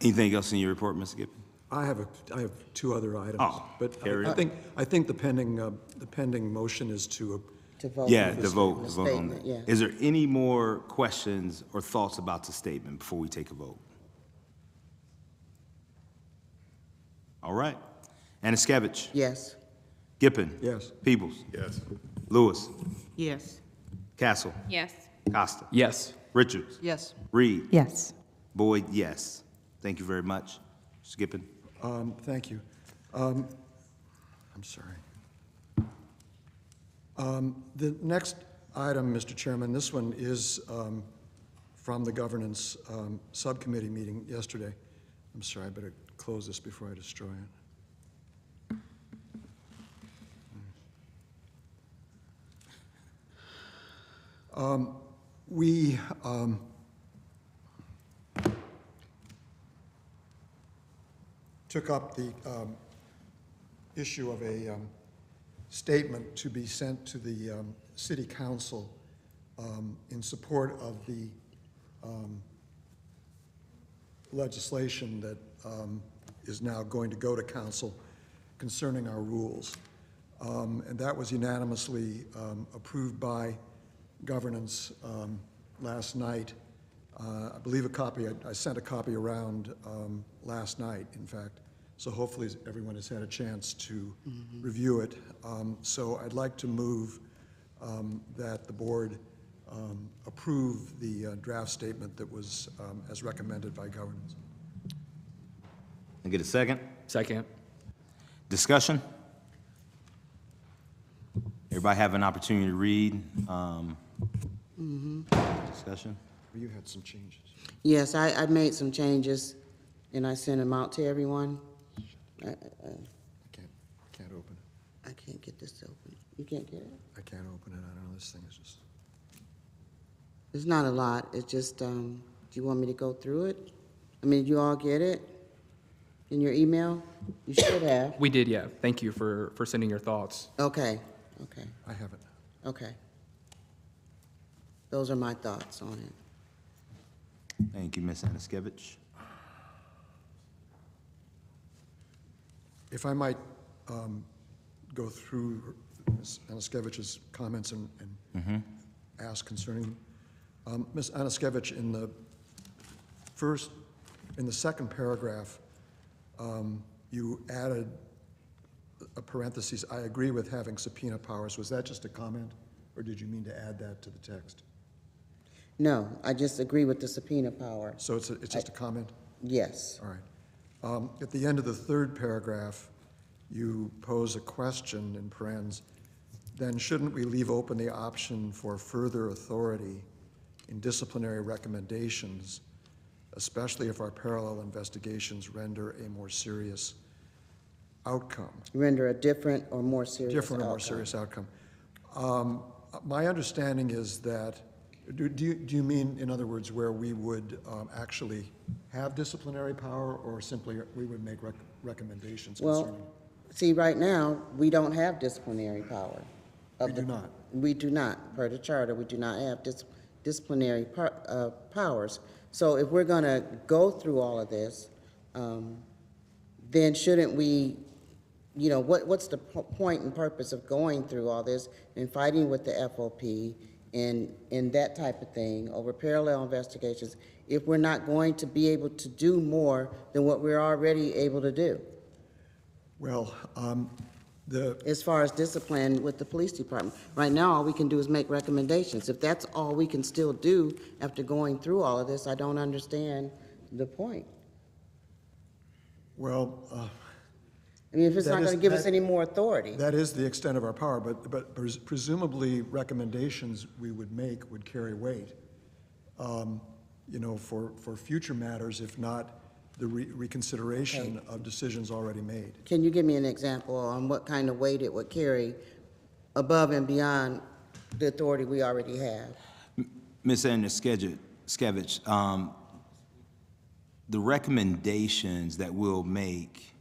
Anything else in your report, Mr. Gippin? I have two other items. Oh, But carry I it. think the pending motion is to, To vote. Yeah, on the vote on statement, that. yeah. Is there any more questions or thoughts about the statement before we take a vote? All right. Anaskevich? Yes. Gippin? yes. Peebles? Yes. Lewis? Yes. Castle? Yes. Costa? Yes. Richards? Yes. Reed? Yes. Boyd, yes. Thank you very much. Mr. Gippin? Thank you. I'm sorry. The next item, Mr. Chairman, this one is from the governance subcommittee meeting yesterday. I'm sorry, I better close this before I destroy it. We took up the issue of a statement to be sent to the city council in support of the legislation that is now going to go to council concerning our rules. And that was unanimously approved by governance last night. I believe I sent a copy around last night, in fact. So hopefully everyone has had a chance to review it. So I'd like to move that the board approve the draft statement that was as recommended by governance. Can I get a second? Second. Discussion? Everybody have an opportunity to read? Discussion? You had some changes. Yes, I made some changes, and I sent them out to everyone. I can't open it. I can't get this open. You can't get it? I can't open it. I don't know, this thing is just. It's not a lot. It's just, do you want me to go through it? I mean, did you all get it in your email? You should have. We did, yeah. Thank you for sending your thoughts. Okay, I haven't. okay. Those are my thoughts on it. Thank you, Ms. Anaskevich. If I might go through Ms. Anaskevich's comments and ask concerning Ms. Anaskevich, in the second paragraph, you added a parenthesis, I agree with having subpoena powers. Was that just a comment, or did you mean to add that to the text? No, I just agree with the subpoena power. So it's just a comment? Yes. All right. At the end of the third paragraph, you pose a question in parens, then shouldn't we leave open the option for further authority in disciplinary recommendations, especially if our parallel investigations render a more serious outcome? Render a different or more serious Different or more outcome. serious outcome. My understanding is that, do you mean, in other words, where we would actually have disciplinary power, or simply we would make recommendations concerning? Well, see, right now, we don't have disciplinary power. We do not. We do not. Per the charter, we do not have disciplinary powers. So if we're going to go through all of this, then shouldn't we, you know, what's the point and purpose of going through all this and fighting with the FOP and that type of thing over parallel investigations if we're not going to be able to do more than what we're already able to do? Well, As far as discipline with the police department. Right now, all we can do is make recommendations. If that's all we can still do after going through all of this, I don't understand the point. well, I mean, if it's That not is- going to give us that- any more authority. that is the extent of our power, but presumably recommendations we would make would carry weight, you know, for future matters, if not the reconsideration of decisions already made. Can you give me an example on what kind of weight it would carry above and beyond the authority we already have? Ms. Anaskevich, the recommendations that we'll make,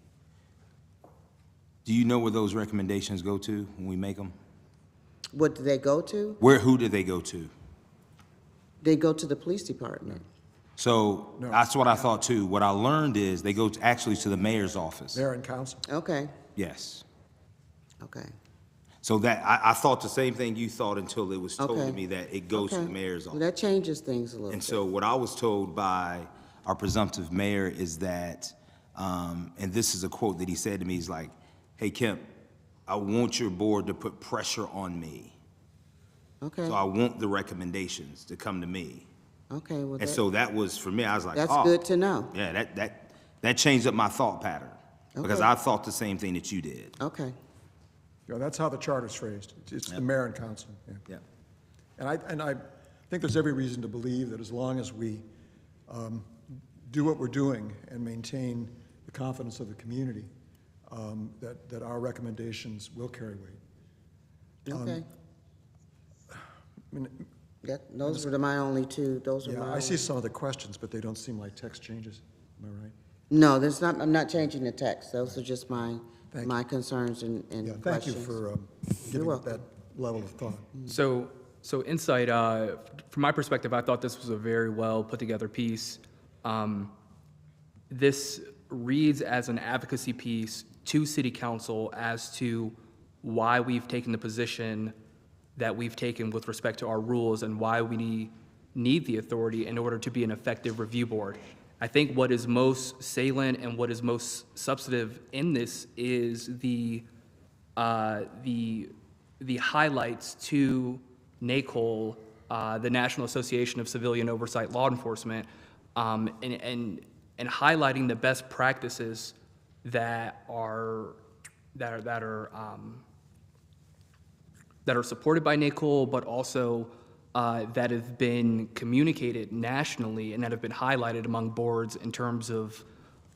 do you know where those recommendations go to when we make them? What do they go to? Who do they go to? They go to the police department. So that's what I thought too. What I learned is they go actually to the mayor's office. Mayor and council. Okay, Yes. okay, So that, I thought the same thing you thought until it was told Okay. to me that it goes to okay. the mayor's Well, office. that changes things a little And bit. so what I was told by our presumptive mayor is that, and this is a quote that he said to me, he's like, "Hey, Kemp, I want your board to put pressure on me. Okay, So I want the recommendations to come to me." okay, well, And so that was, for me, I was like, that's oh. good to know. Yeah, that changed up my thought pattern. Because Okay. I thought the same thing that you did. Okay, Yeah, that's how the charter's phrased. It's the Yep. mayor and council. Yeah. Yeah. And I think there's every reason to believe that as long as we do what we're doing and maintain the confidence of the community, that our recommendations will carry weight. okay. I mean, Those were my only two, those were yeah, my I see only. some of the questions, but they don't seem like text changes. Am I right? No, there's not, I'm not changing the text. Those are just my, Thank my concerns and Yeah, questions. thank you for giving it welcome. that level of thought. So Insight, from my perspective, I thought this was a very well put together piece. This reads as an advocacy piece to City Council as to why we've taken the position that we've taken with respect to our rules and why we need the authority in order to be an effective review board. I think what is most salient and what is most substantive in this is the highlights to NACOL, the National Association of Civilian Oversight Law Enforcement, and highlighting the best practices that are supported by NACOL, but also that have been communicated nationally and that have been highlighted among boards in terms of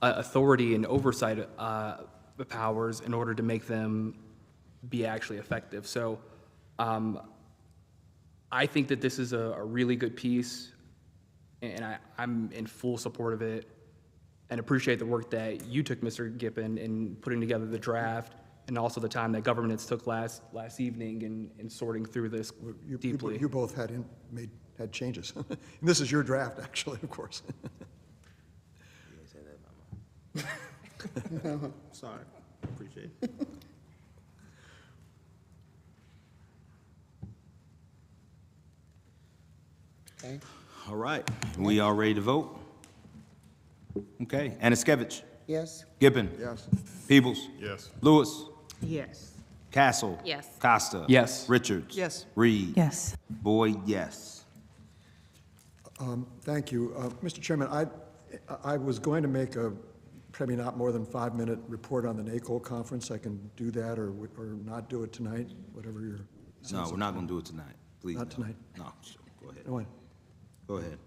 authority and oversight powers in order to make them be actually effective. So I think that this is a really good piece, and I'm in full support of it, and appreciate the work that you took, Mr. Gippen, in putting together the draft, and also the time that governance took last evening in sorting through this deeply. You both had changes. And this is your draft, actually, of course. Sorry, appreciate it. Okay. All right, we are ready to vote? Okay, Anaskevich, Yes? Gibbon. Yes. Peebles. Yes. Lewis. Yes. Castle. Yes. Costa. Yes. Richards. Yes. Reed. Yes. Boyd, yes. Thank you. Mr. Chairman, I was going to make a probably not more than 5-minute report on the NACOL conference. I can do that or not do it tonight, whatever your sense No, of we're not time. gonna do it tonight, please. Not no. tonight? No, sure, go ahead. Go on. Go ahead.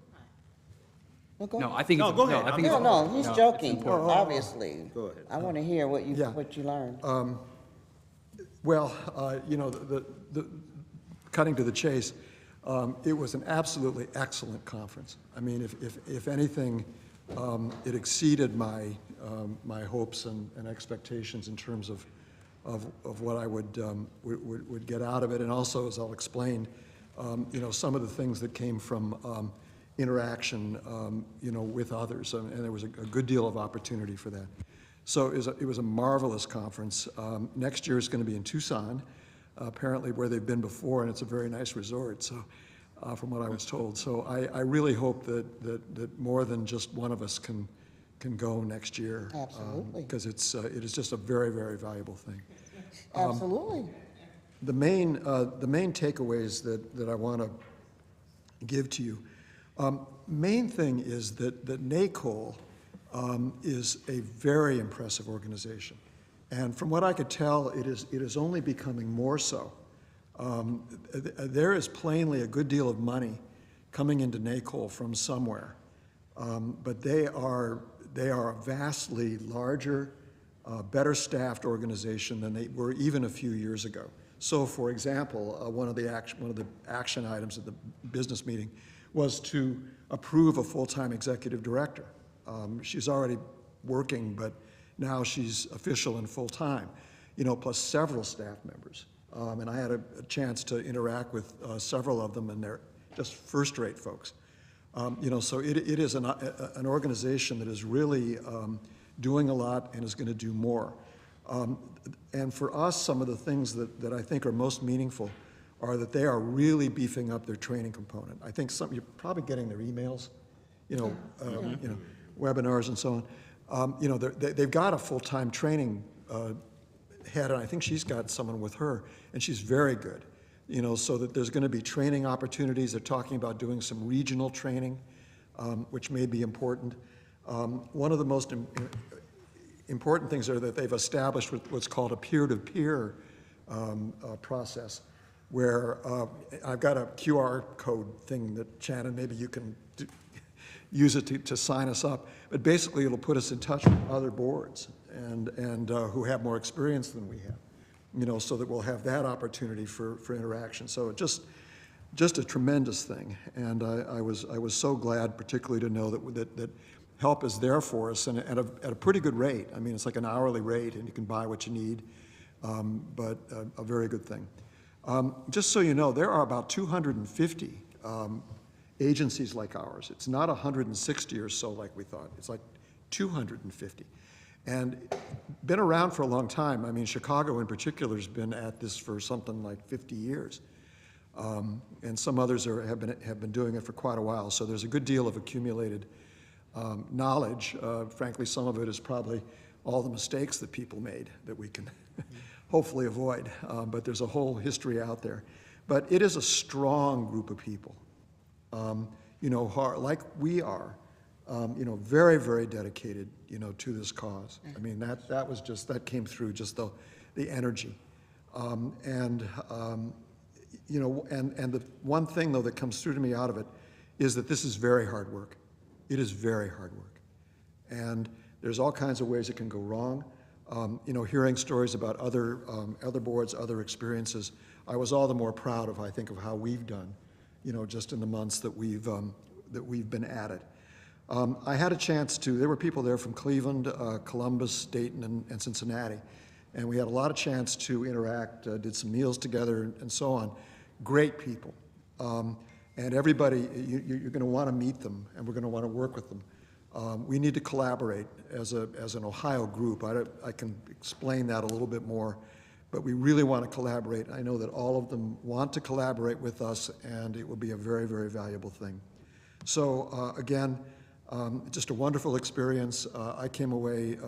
No, I think it's, No, go no, ahead. I think No, it's. no, he's no, joking, it's important. obviously. Go ahead. I want to hear what Yeah. you learned. Well, the cutting to the chase, it was an absolutely excellent conference. I mean, if anything, it exceeded my hopes and expectations in terms of what I would get out of it, and also, as I'll explain, some of the things that came from interaction, with others, and there was a good deal of opportunity for that. So it was a marvelous conference. Next year is going to be in Tucson, apparently where they've been before, and it's a very nice resort, so, from what I was told. So I really hope that more than just one of us can go next year. Absolutely. Because it is just a very, very valuable thing. Absolutely. The main takeaways that I want to give to you, main thing is that NACOL is a very impressive organization. And from what I could tell, it is only becoming more so. There is plainly a good deal of money coming into NACOL from somewhere. But they are a vastly larger, better staffed organization than they were even a few years ago. So, for example, one of the action items at the business meeting was to approve a full-time executive director. She's already working, but now she's official and full-time, plus several staff members. And I had a chance to interact with several of them, and they're just first-rate folks. So it is an organization that is really doing a lot and is going to do more. And for us, some of the things that I think are most meaningful are that they are really beefing up their training component. I think you're probably getting their emails, webinars and so on. They've got a full-time training head, and I think she's got someone with her, and she's very good. So that there's going to be training opportunities. They're talking about doing some regional training, which may be important. One of the most important things are that they've established what's called a peer-to-peer process, where I've got a QR code thing that, Shannon, maybe you can use it to sign us up. But basically, it'll put us in touch with other boards and who have more experience than we have, so that we'll have that opportunity for interaction. So just a tremendous thing. And I was so glad, particularly to know that help is there for us and at a pretty good rate. I mean, it's like an hourly rate, and you can buy what you need, but a very good thing. Just so you know, there are about 250 agencies like ours. It's not 160 or so like we thought. It's like 250. And been around for a long time. I mean, Chicago in particular has been at this for something like 50 years. And some others have been doing it for quite a while. So there's a good deal of accumulated knowledge. Frankly, some of it is probably all the mistakes that people made that we can hopefully avoid. But there's a whole history out there. But it is a strong group of people, like we are, very, very dedicated, to this cause. I mean, that came through just the energy. And the one thing, though, that comes through to me out of it is that this is very hard work. It is very hard work. And there's all kinds of ways it can go wrong. Hearing stories about other boards, other experiences, I was all the more proud of, I think, of how we've done, just in the months that we've been at it. I had a chance there were people there from Cleveland, Columbus, Dayton, and Cincinnati. And we had a lot of chance to interact, did some meals together and so on. Great people. And everybody, you're going to want to meet them, and we're going to want to work with them. We need to collaborate as an Ohio group. I can explain that a little bit more, but we really want to collaborate. I know that all of them want to collaborate with us, and it will be a very, very valuable thing. So again, just a wonderful experience. I came away,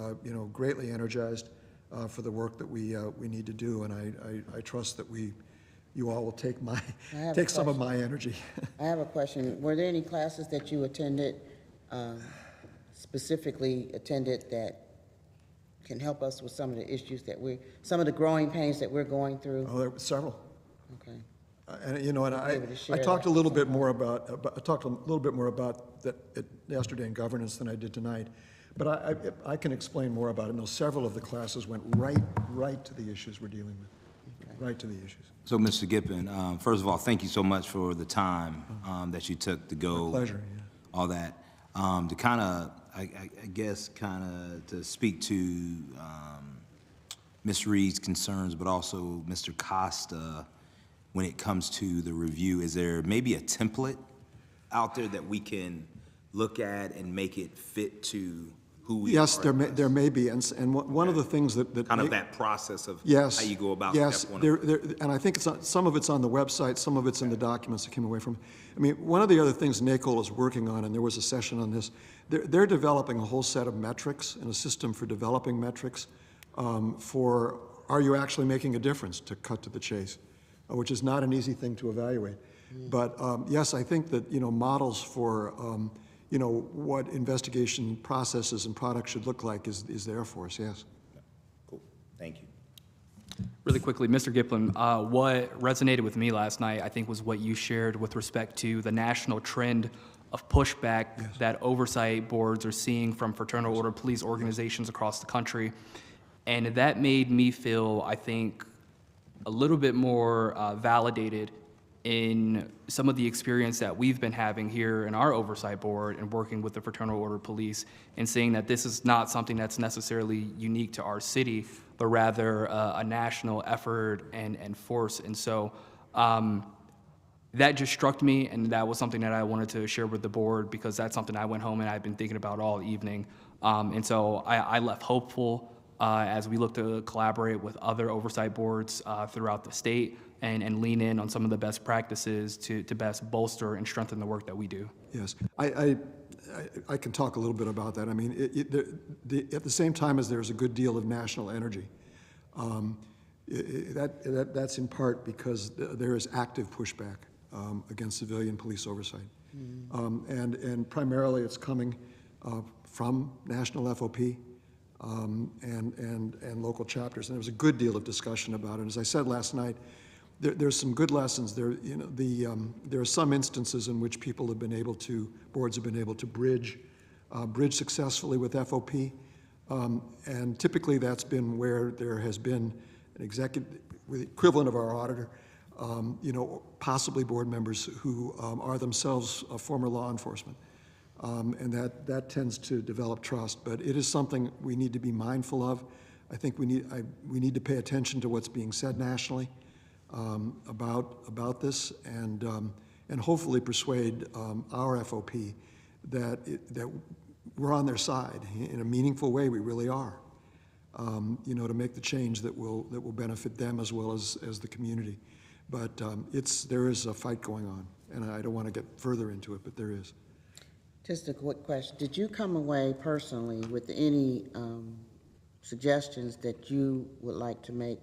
greatly energized for the work that we need to do, and I trust that you all will take some of my energy. I have a question. Were there any classes that you attended, specifically attended, that can help us with some of the issues some of the growing pains that we're going through? Oh, there were several. Okay. I talked a little bit more about that yesterday in governance than I did tonight, but I can explain more about it. No, several of the classes went right to the issues we're dealing with, right to the issues. So, Mr. Gippen, first of all, thank you so much for the time that you took to go. My pleasure. Yeah. All that. To kind of, I guess, to speak to Ms. Reed's concerns, but also Mr. Costa, when it comes to the review, is there maybe a template out there that we can look at and make it fit to who we are? Yes, there may be, and one of the things that kind of that process of yes, how you go about yes, step one. And I think some of it's on the website, some of it's in the documents that came away from. I mean, one of the other things NACOL is working on, and there was a session on this, they're developing a whole set of metrics and a system for developing metrics for are you actually making a difference, to cut to the chase, which is not an easy thing to evaluate. But yes, I think that models for what investigation processes and products should look like is there for us. Yes. Cool. Thank you. Really quickly, Mr. Giplin, what resonated with me last night, I think, was what you shared with respect to the national trend of pushback that oversight boards are seeing from fraternal order police organizations across the country. And that made me feel, I think, a little bit more validated in some of the experience that we've been having here in our oversight board and working with the fraternal order police, and saying that this is not something that's necessarily unique to our city, but rather a national effort and force. And so that just struck me, and that was something that I wanted to share with the board because that's something I went home and I've been thinking about all evening. And so I left hopeful as we look to collaborate with other oversight boards throughout the state and lean in on some of the best practices to best bolster and strengthen the work that we do. Yes, I can talk a little bit about that. I mean, at the same time as there's a good deal of national energy, that's in part because there is active pushback against civilian police oversight. And primarily it's coming from national FOP and local chapters. And there was a good deal of discussion about it. As I said last night, there's some good lessons. There are some instances in which boards have been able to bridge successfully with FOP. And typically that's been where there has been an executive, the equivalent of our auditor, possibly board members who are themselves former law enforcement. And that tends to develop trust, but it is something we need to be mindful of. I think we need to pay attention to what's being said nationally about this, and hopefully persuade our FOP that we're on their side in a meaningful way. We really are. To make the change that will benefit them as well as the community. But there is a fight going on, and I don't want to get further into it, but there is. Just a quick question. Did you come away personally with any suggestions that you would like to make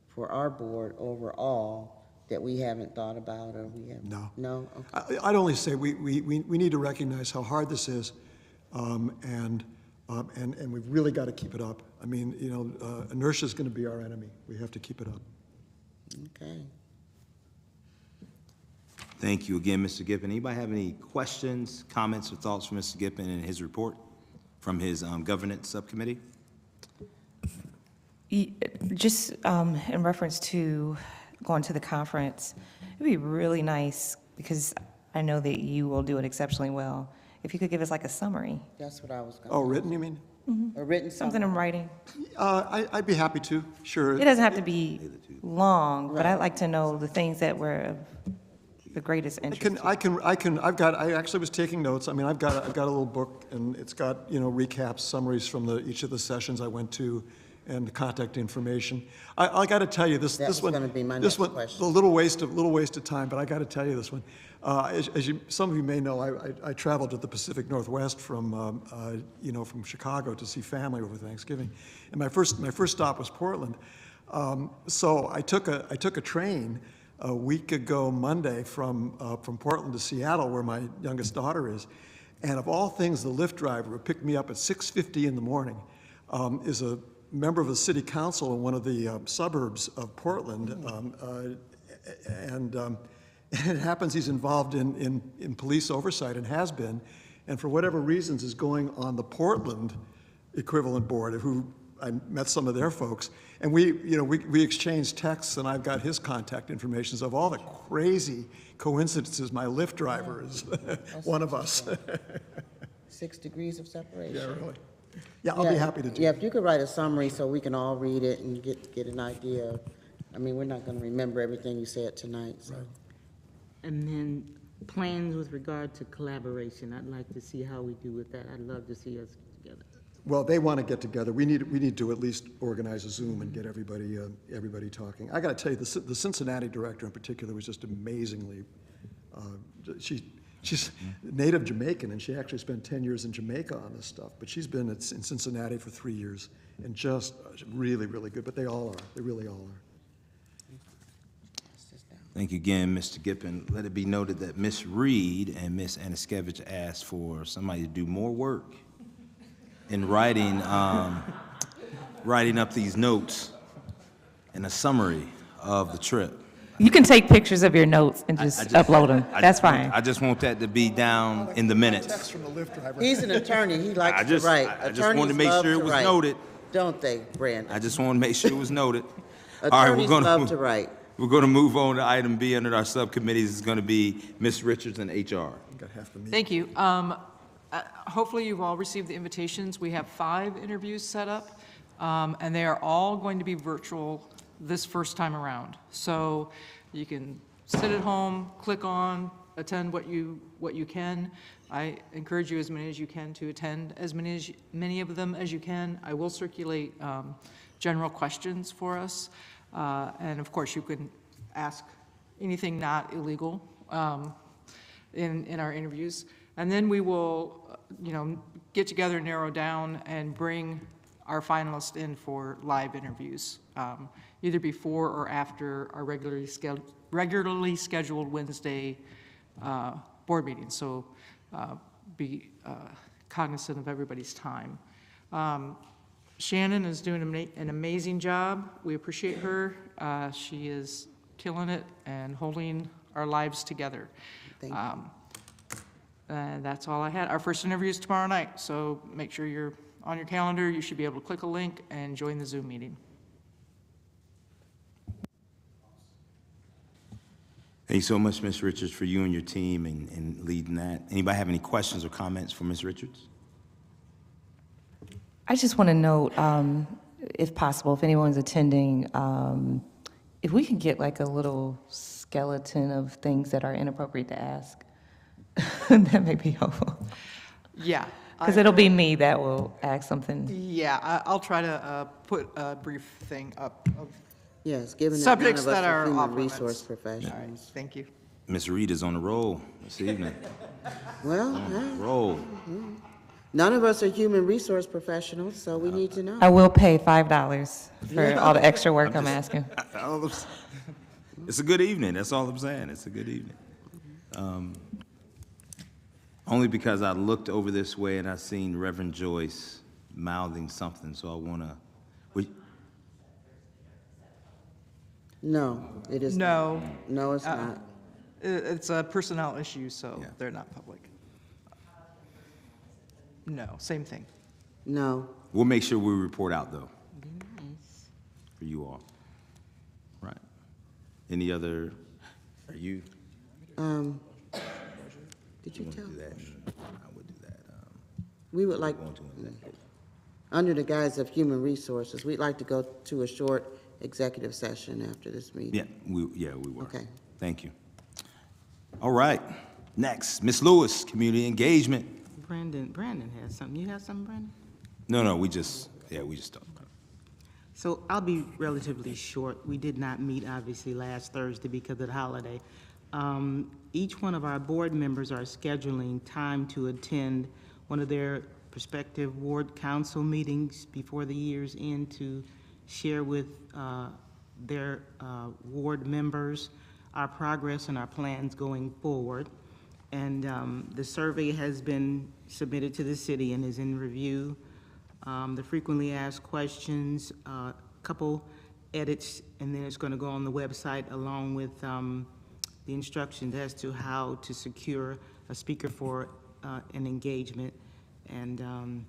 for our board overall that we haven't thought about or we haven't? No. No? Okay. I'd only say we need to recognize how hard this is, and we've really got to keep it up. I mean, inertia is going to be our enemy. We have to keep it up. Okay. Thank you again, Mr. Gippen. Anybody have any questions, comments, or thoughts from Mr. Gippen and his report from his governance subcommittee? Just in reference to going to the conference, it'd be really nice, because I know that you will do it exceptionally well, if you could give us like a summary. That's what I was going to Oh, written, you mean? A written Something in writing. I'd be happy to, sure. It doesn't have to be long, but I'd like to know the things that were of the greatest interest. I actually was taking notes. I mean, I've got a little book, and it's got, recaps, summaries from each of the sessions I went to, and the contact information. I got to tell you, this one, gonna be my this next one, question. a little waste of time, but I got to tell you this one. As some of you may know, I traveled to the Pacific Northwest from Chicago to see family over Thanksgiving, and my first stop was Portland. So I took a train a week ago Monday from Portland to Seattle, where my youngest daughter is, and of all things, the Lyft driver who picked me up at 6:50 in the morning is a member of the city council in one of the suburbs of Portland, and it happens he's involved in police oversight and has been, and for whatever reasons is going on the Portland equivalent board, who I met some of their folks, and we exchanged texts, and I've got his contact information. So of all the crazy coincidences, my Lyft driver is one of us. 6 degrees of separation. Yeah, really. Yeah, I'll be happy to do Yeah, that. if you could write a summary so we can all read it and get an idea. I mean, we're not going to remember everything you said tonight, so. Right. And then plans with regard to collaboration, I'd like to see how we do with that. I'd love to see us together. Well, they want to get together. We need to at least organize a Zoom and get everybody talking. I got to tell you, the Cincinnati director in particular was just amazingly. She's native Jamaican, and she actually spent 10 years in Jamaica on this stuff. But she's been in Cincinnati for 3 years, and just really, really good. But they all are. They really all are. Thank you again, Mr. Gippen. Let it be noted that Ms. Reed and Ms. Anaskevich asked for somebody to do more work in writing up these notes and a summary of the trip. You can take pictures of your notes and just upload them. That's fine. I just want that to be down in the minutes. Text from the Lyft driver. He's an attorney, he likes to write. I just wanted to make sure it was noted. Don't they, Brandon? I just want to make sure it was noted. All right, Attorneys love to write. We're going to move on to item B under our subcommittees. It's going to be Ms. Richards and HR. Got half the meeting. Thank you. Hopefully you've all received the invitations. We have 5 interviews set up, and they are all going to be virtual this first time around. So you can sit at home, click on, attend what you can. I encourage you as many as you can to attend as many of them as you can. I will circulate general questions for us. And of course, you can ask anything not illegal in our interviews. And then we will, get together, narrow down, and bring our finalists in for live interviews, either before or after our regularly scheduled Wednesday board meeting. So be cognizant of everybody's time. Shannon is doing an amazing job. We appreciate her. She is killing it and holding our lives together. Thank you. And that's all I had. Our first interview is tomorrow night, so make sure you're on your calendar. You should be able to click a link and join the Zoom meeting. Thank you so much, Ms. Richards, for you and your team and leading that. Anybody have any questions or comments for Ms. Richards? I just want to note, if possible, if anyone's attending, if we can get like a little skeleton of things that are inappropriate to ask, that may be helpful. Yeah. Because it'll be me that will ask something. Yeah, I'll try to put a brief thing up of Yes, given that none subjects of us that are are human off limits. resource All right, professionals. thank you. Ms. Reed is on the roll this evening. Well, Roll. none of us are human resource professionals, so we need to know. I will pay $5 for all the extra work I'm asking. It's a good evening. That's all I'm saying. It's a good evening. Only because I looked over this way and I seen Reverend Joyce mouthing something, so I want to. No, it is. No. No, it's not. It's a personnel issue, so Yeah. they're not public. No, same thing. No. We'll make sure we report out, though, for you all. Right. Any other, are you? Did you tell? Do that. I would do that. We would like, Going to executive. under the guise of human resources, we'd like to go to a short executive session after this meeting. Yeah, we were. Okay. Thank you. All right. Next, Ms. Lewis, community engagement. Brandon has something. You have something, Brandon? No, we just talked about it. So I'll be relatively short. We did not meet, obviously, last Thursday because of the holiday. Each one of our board members are scheduling time to attend one of their prospective ward council meetings before the year's end to share with their ward members our progress and our plans going forward. And the survey has been submitted to the city and is in review. The frequently asked questions, a couple edits, and then it's going to go on the website along with the instructions as to how to secure a speaker for an engagement. And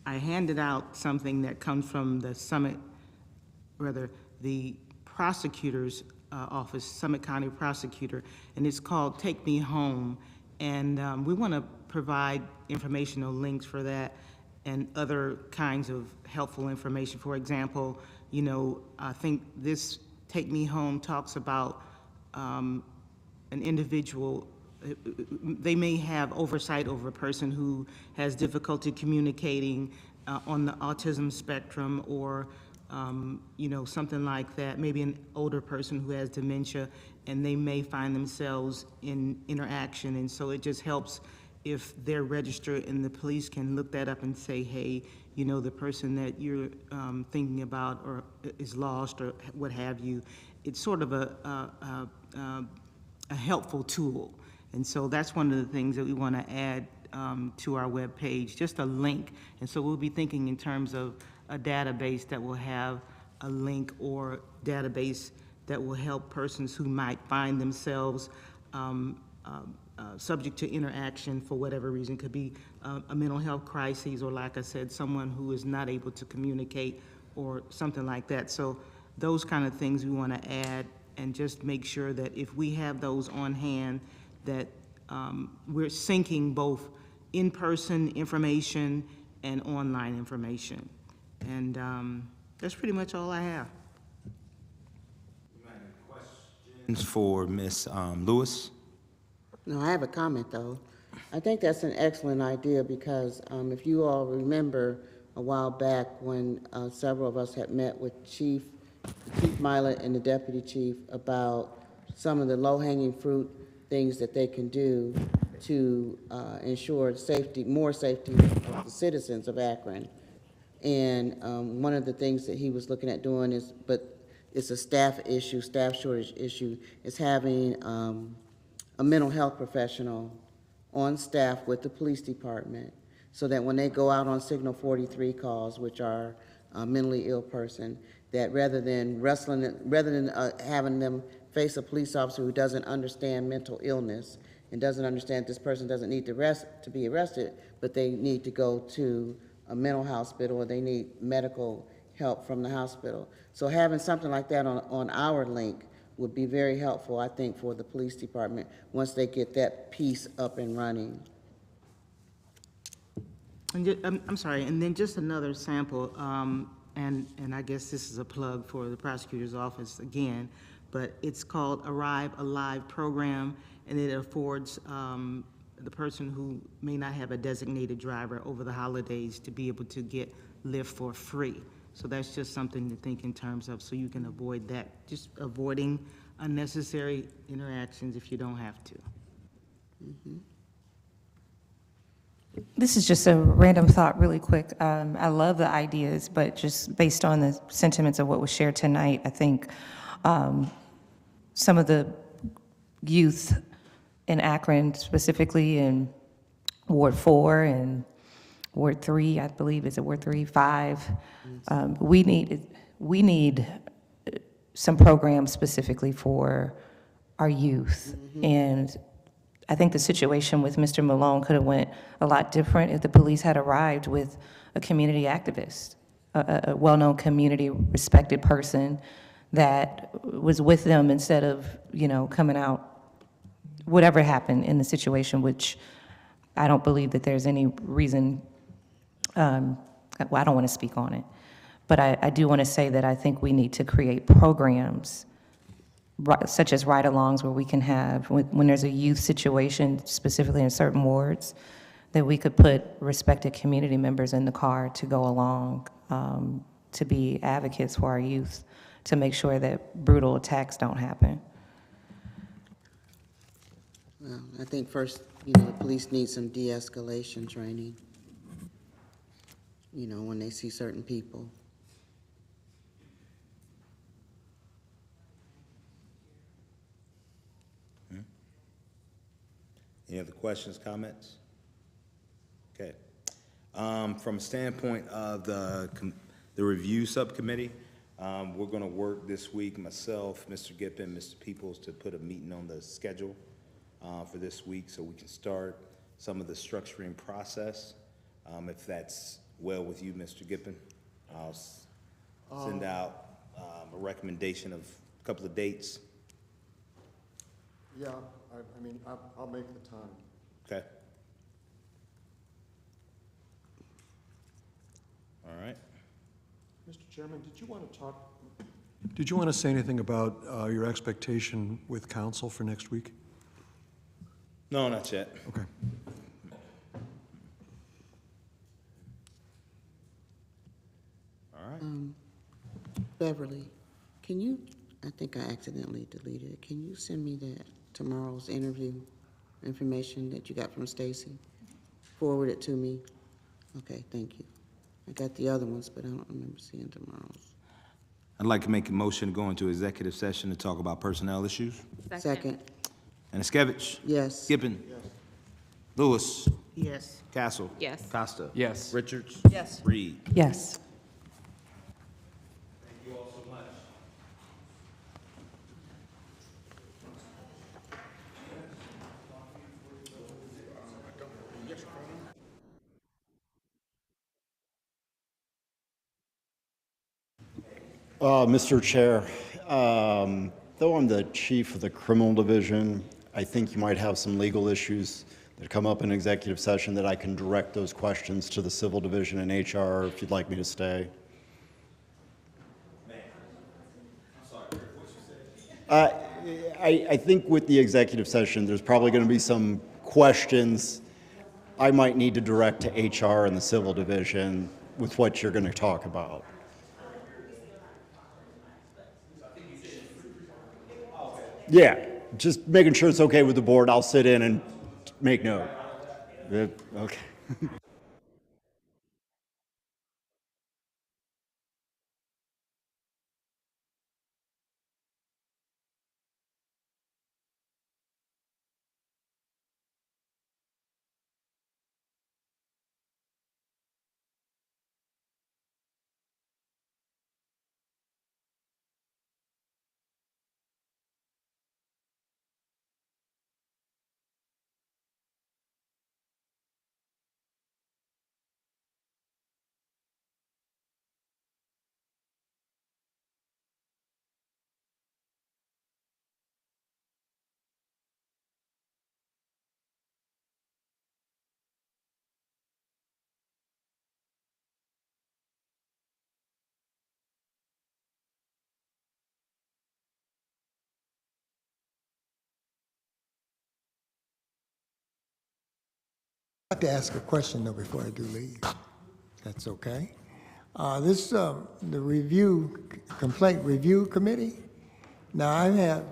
I handed out something that comes from the the prosecutor's office, Summit County Prosecutor, and it's called Take Me Home. And we want to provide informational links for that and other kinds of helpful information. For example, I think this Take Me Home talks about an individual. They may have oversight over a person who has difficulty communicating on the autism spectrum, or something like that, maybe an older person who has dementia, and they may find themselves in interaction. And so it just helps if they're registered and the police can look that up and say, hey, the person that you're thinking about or is lost or what have you. It's sort of a helpful tool. And so that's one of the things that we want to add to our webpage, just a link. And so we'll be thinking in terms of a database that will have a link, or database that will help persons who might find themselves subject to interaction for whatever reason. Could be a mental health crisis, or like I said, someone who is not able to communicate or something like that. So those kind of things we want to add, and just make sure that if we have those on hand, that we're syncing both in-person information and online information. And that's pretty much all I have. For Ms. Lewis. No, I have a comment, though. I think that's an excellent idea because if you all remember a while back when several of us had met with Chief Milet and the Deputy Chief about some of the low-hanging fruit things that they can do to ensure safety, more safety of the citizens of Akron. And one of the things that he was looking at doing is, but it's a staff issue, staff shortage issue, is having a mental health professional on staff with the police department so that when they go out on Signal 43 calls, which are a mentally ill person, that rather than having them face a police officer who doesn't understand mental illness and doesn't understand this person doesn't need to be arrested, but they need to go to a mental hospital or they need medical help from the hospital. So having something like that on our link would be very helpful, I think, for the police department once they get that piece up and running. And I'm sorry, and then just another sample, and I guess this is a plug for the prosecutor's office again, but it's called Arrive Alive program, and it affords the person who may not have a designated driver over the holidays to be able to get Lyft for free. So that's just something to think in terms of, so you can avoid that, just avoiding unnecessary interactions if you don't have to. Mm-hmm. This is just a random thought really quick. I love the ideas, but just based on the sentiments of what was shared tonight, I think some of the youth in Akron, specifically in Ward 4 and Ward 3, I believe, is it Ward 3, 5? We need some programs specifically for our youth. Mm-hmm. And I think the situation with Mr. Malone could have went a lot different if the police had arrived with a community activist, a well-known community respected person that was with them instead of, coming out, whatever happened in the situation, which I don't believe that there's any reason, well, I don't want to speak on it, but I do want to say that I think we need to create programs such as ride-alongs where we can have, when there's a youth situation, specifically in certain wards, that we could put respected community members in the car to go along, to be advocates for our youth, to make sure that brutal attacks don't happen. Well, I think first, the police need some de-escalation training, when they see certain people. Any other questions, comments? Okay. From a standpoint of the review subcommittee, we're going to work this week, myself, Mr. Gippen, Mr. Peoples, to put a meeting on the schedule for this week so we can start some of the structuring process. If that's well with you, Mr. Gippen, I'll send out a recommendation of a couple of dates. Yeah, I mean, I'll make the time. Okay. All right. Mr. Chairman, did you want to say anything about your expectation with council for next week? No, not yet. Okay. All right. Beverly, can you, I think I accidentally deleted it. Can you send me that tomorrow's interview information that you got from Stacy? Forward it to me. Okay, thank you. I got the other ones, but I don't remember seeing tomorrow's. I'd like to make a motion to go into executive session to talk about personnel issues. Second. Anaskevich? Yes. Gibbon? Yes. Lewis? Yes. Castle? Yes. Costa? Yes. Richards? Yes. Reed? Yes. Thank you all so much. Mr. Chair, though I'm the chief of the criminal division, I think you might have some legal issues that come up in executive session that I can direct those questions to the civil division and HR if you'd like me to stay. I think with the executive session, there's probably going to be some questions I might need to direct to HR and the civil division with what you're going to talk about. Yeah, just making sure it's okay with the board. I'll sit in and make note. Okay. I'd like to ask a question though before I do leave. That's okay. The complaint review committee. Now I have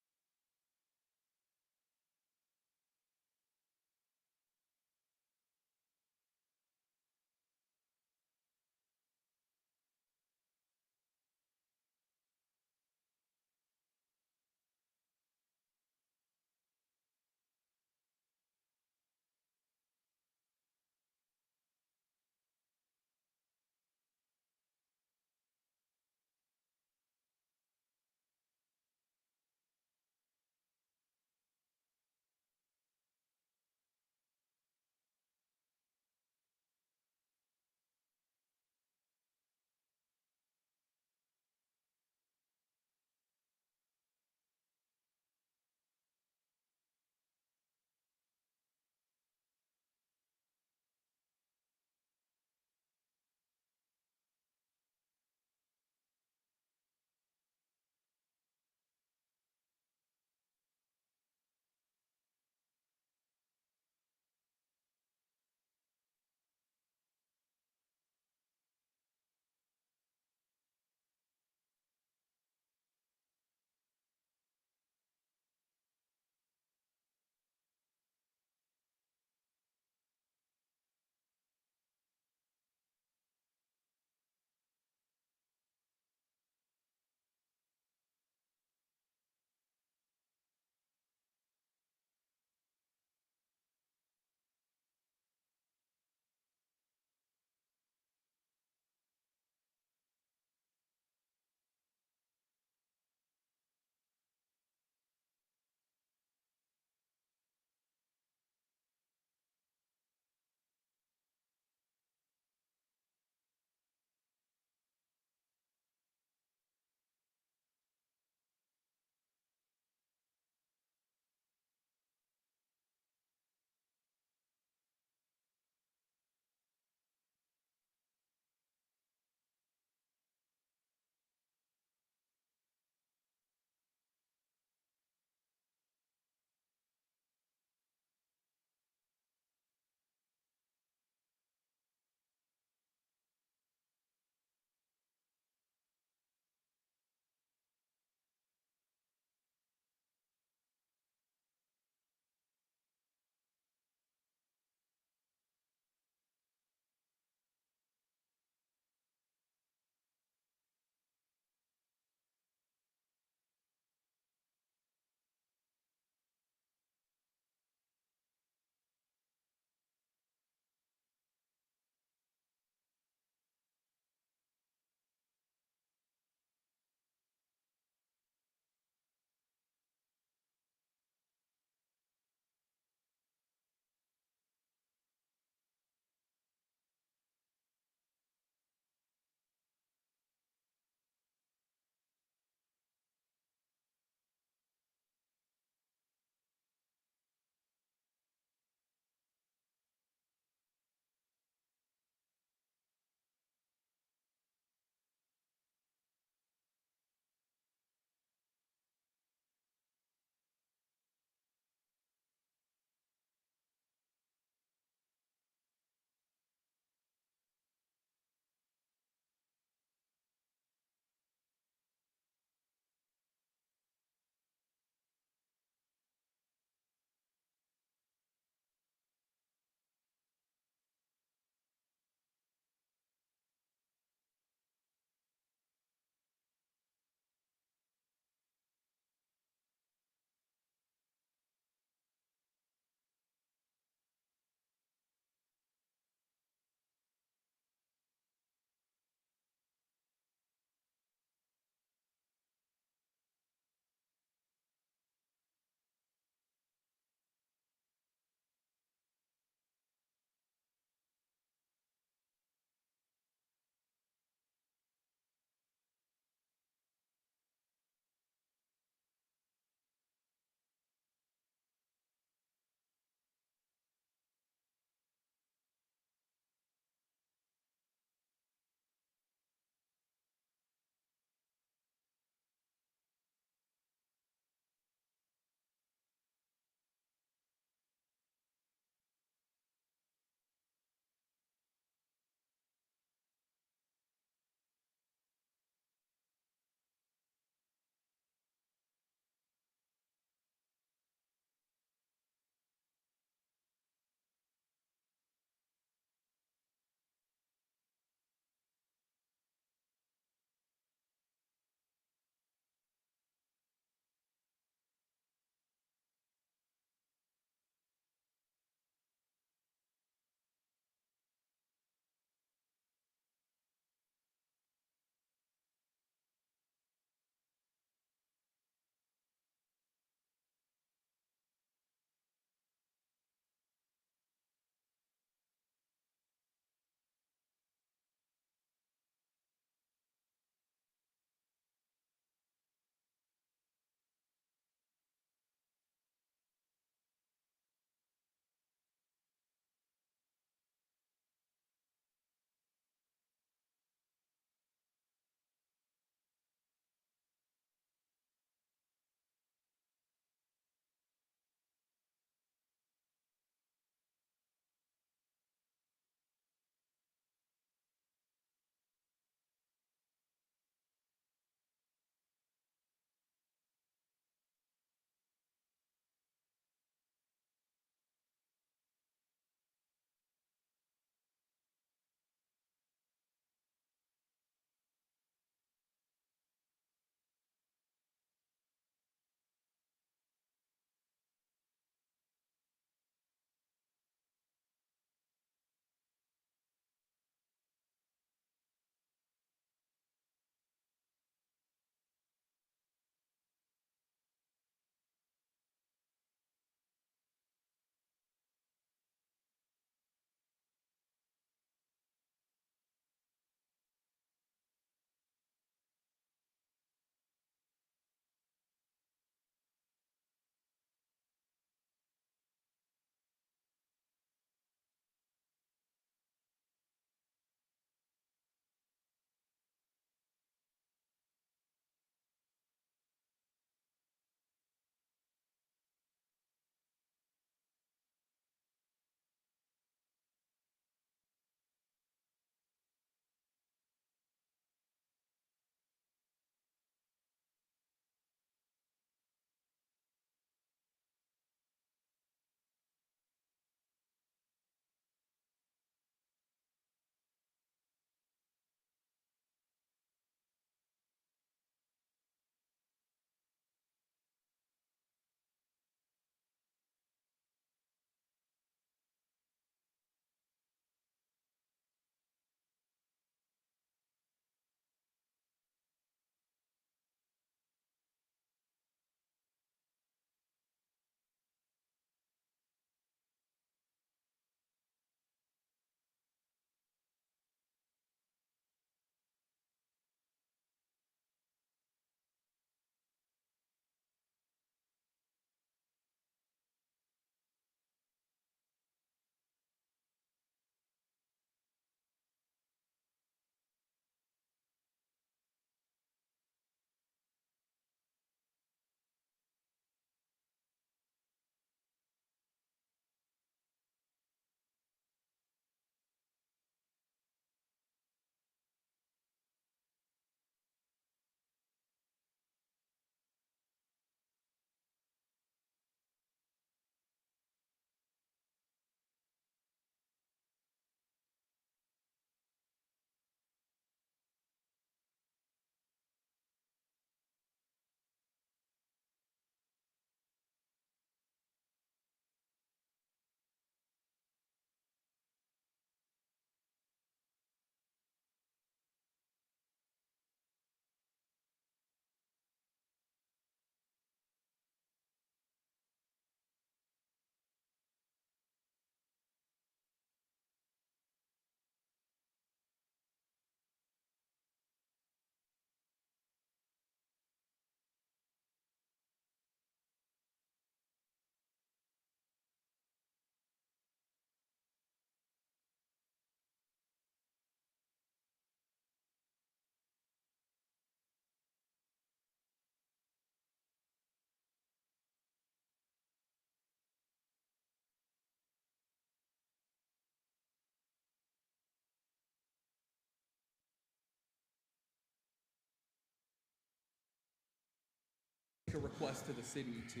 A request to the city to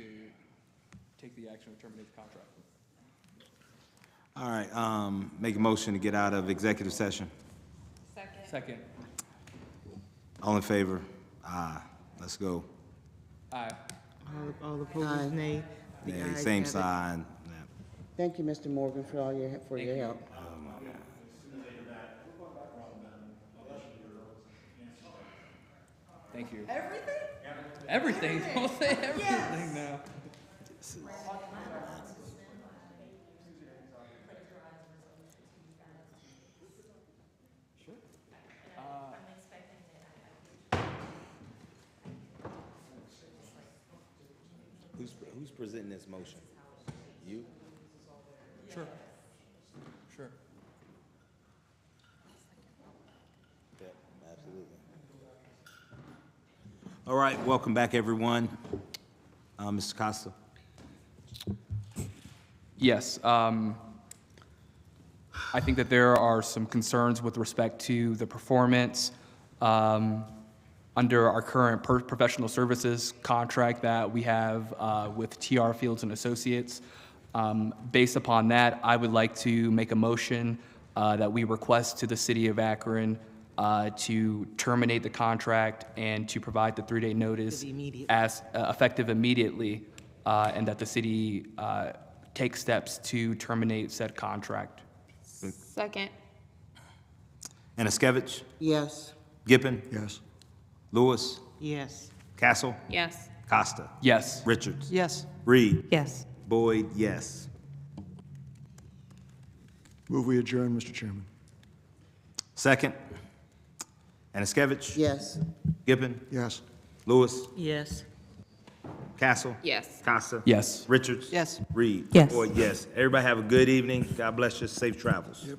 take the action to terminate the contract. All right, make a motion to get out of executive session. Second. All in favor? Aye. Let's go. Aye. All opposed, nay. The Yeah, ayes same have it. sign. Yeah. Thank you, Mr. Morgan, for all your, for your help. Thank you. Everything? Don't say everything now. Who's presenting this motion? You? Sure. Sure. Yep, absolutely. All right, welcome back, everyone. Mr. Costa? Yes. I think that there are some concerns with respect to the performance under our current professional services contract that we have with TR Fields and Associates. Based upon that, I would like to make a motion that we request to the city of Akron to terminate the contract and to provide the 3-day notice Immediate. as effective immediately, and that the city take steps to terminate said contract. Second. Anaskevich? Yes. Gippon? Yes. Lewis? Yes. Castle? Yes. Costa? Yes. Richards? Yes. Reed? Yes. Boyd, yes. Move we adjourn, Mr. Chairman. Second? Anaskevich? Yes. Gippon? Yes. Lewis? Yes. Castle? Yes. Costa? Yes. Richards? Yes. Reed? Yes. Boyd, yes. Everybody have a good evening. God bless you. Safe travels. Yep.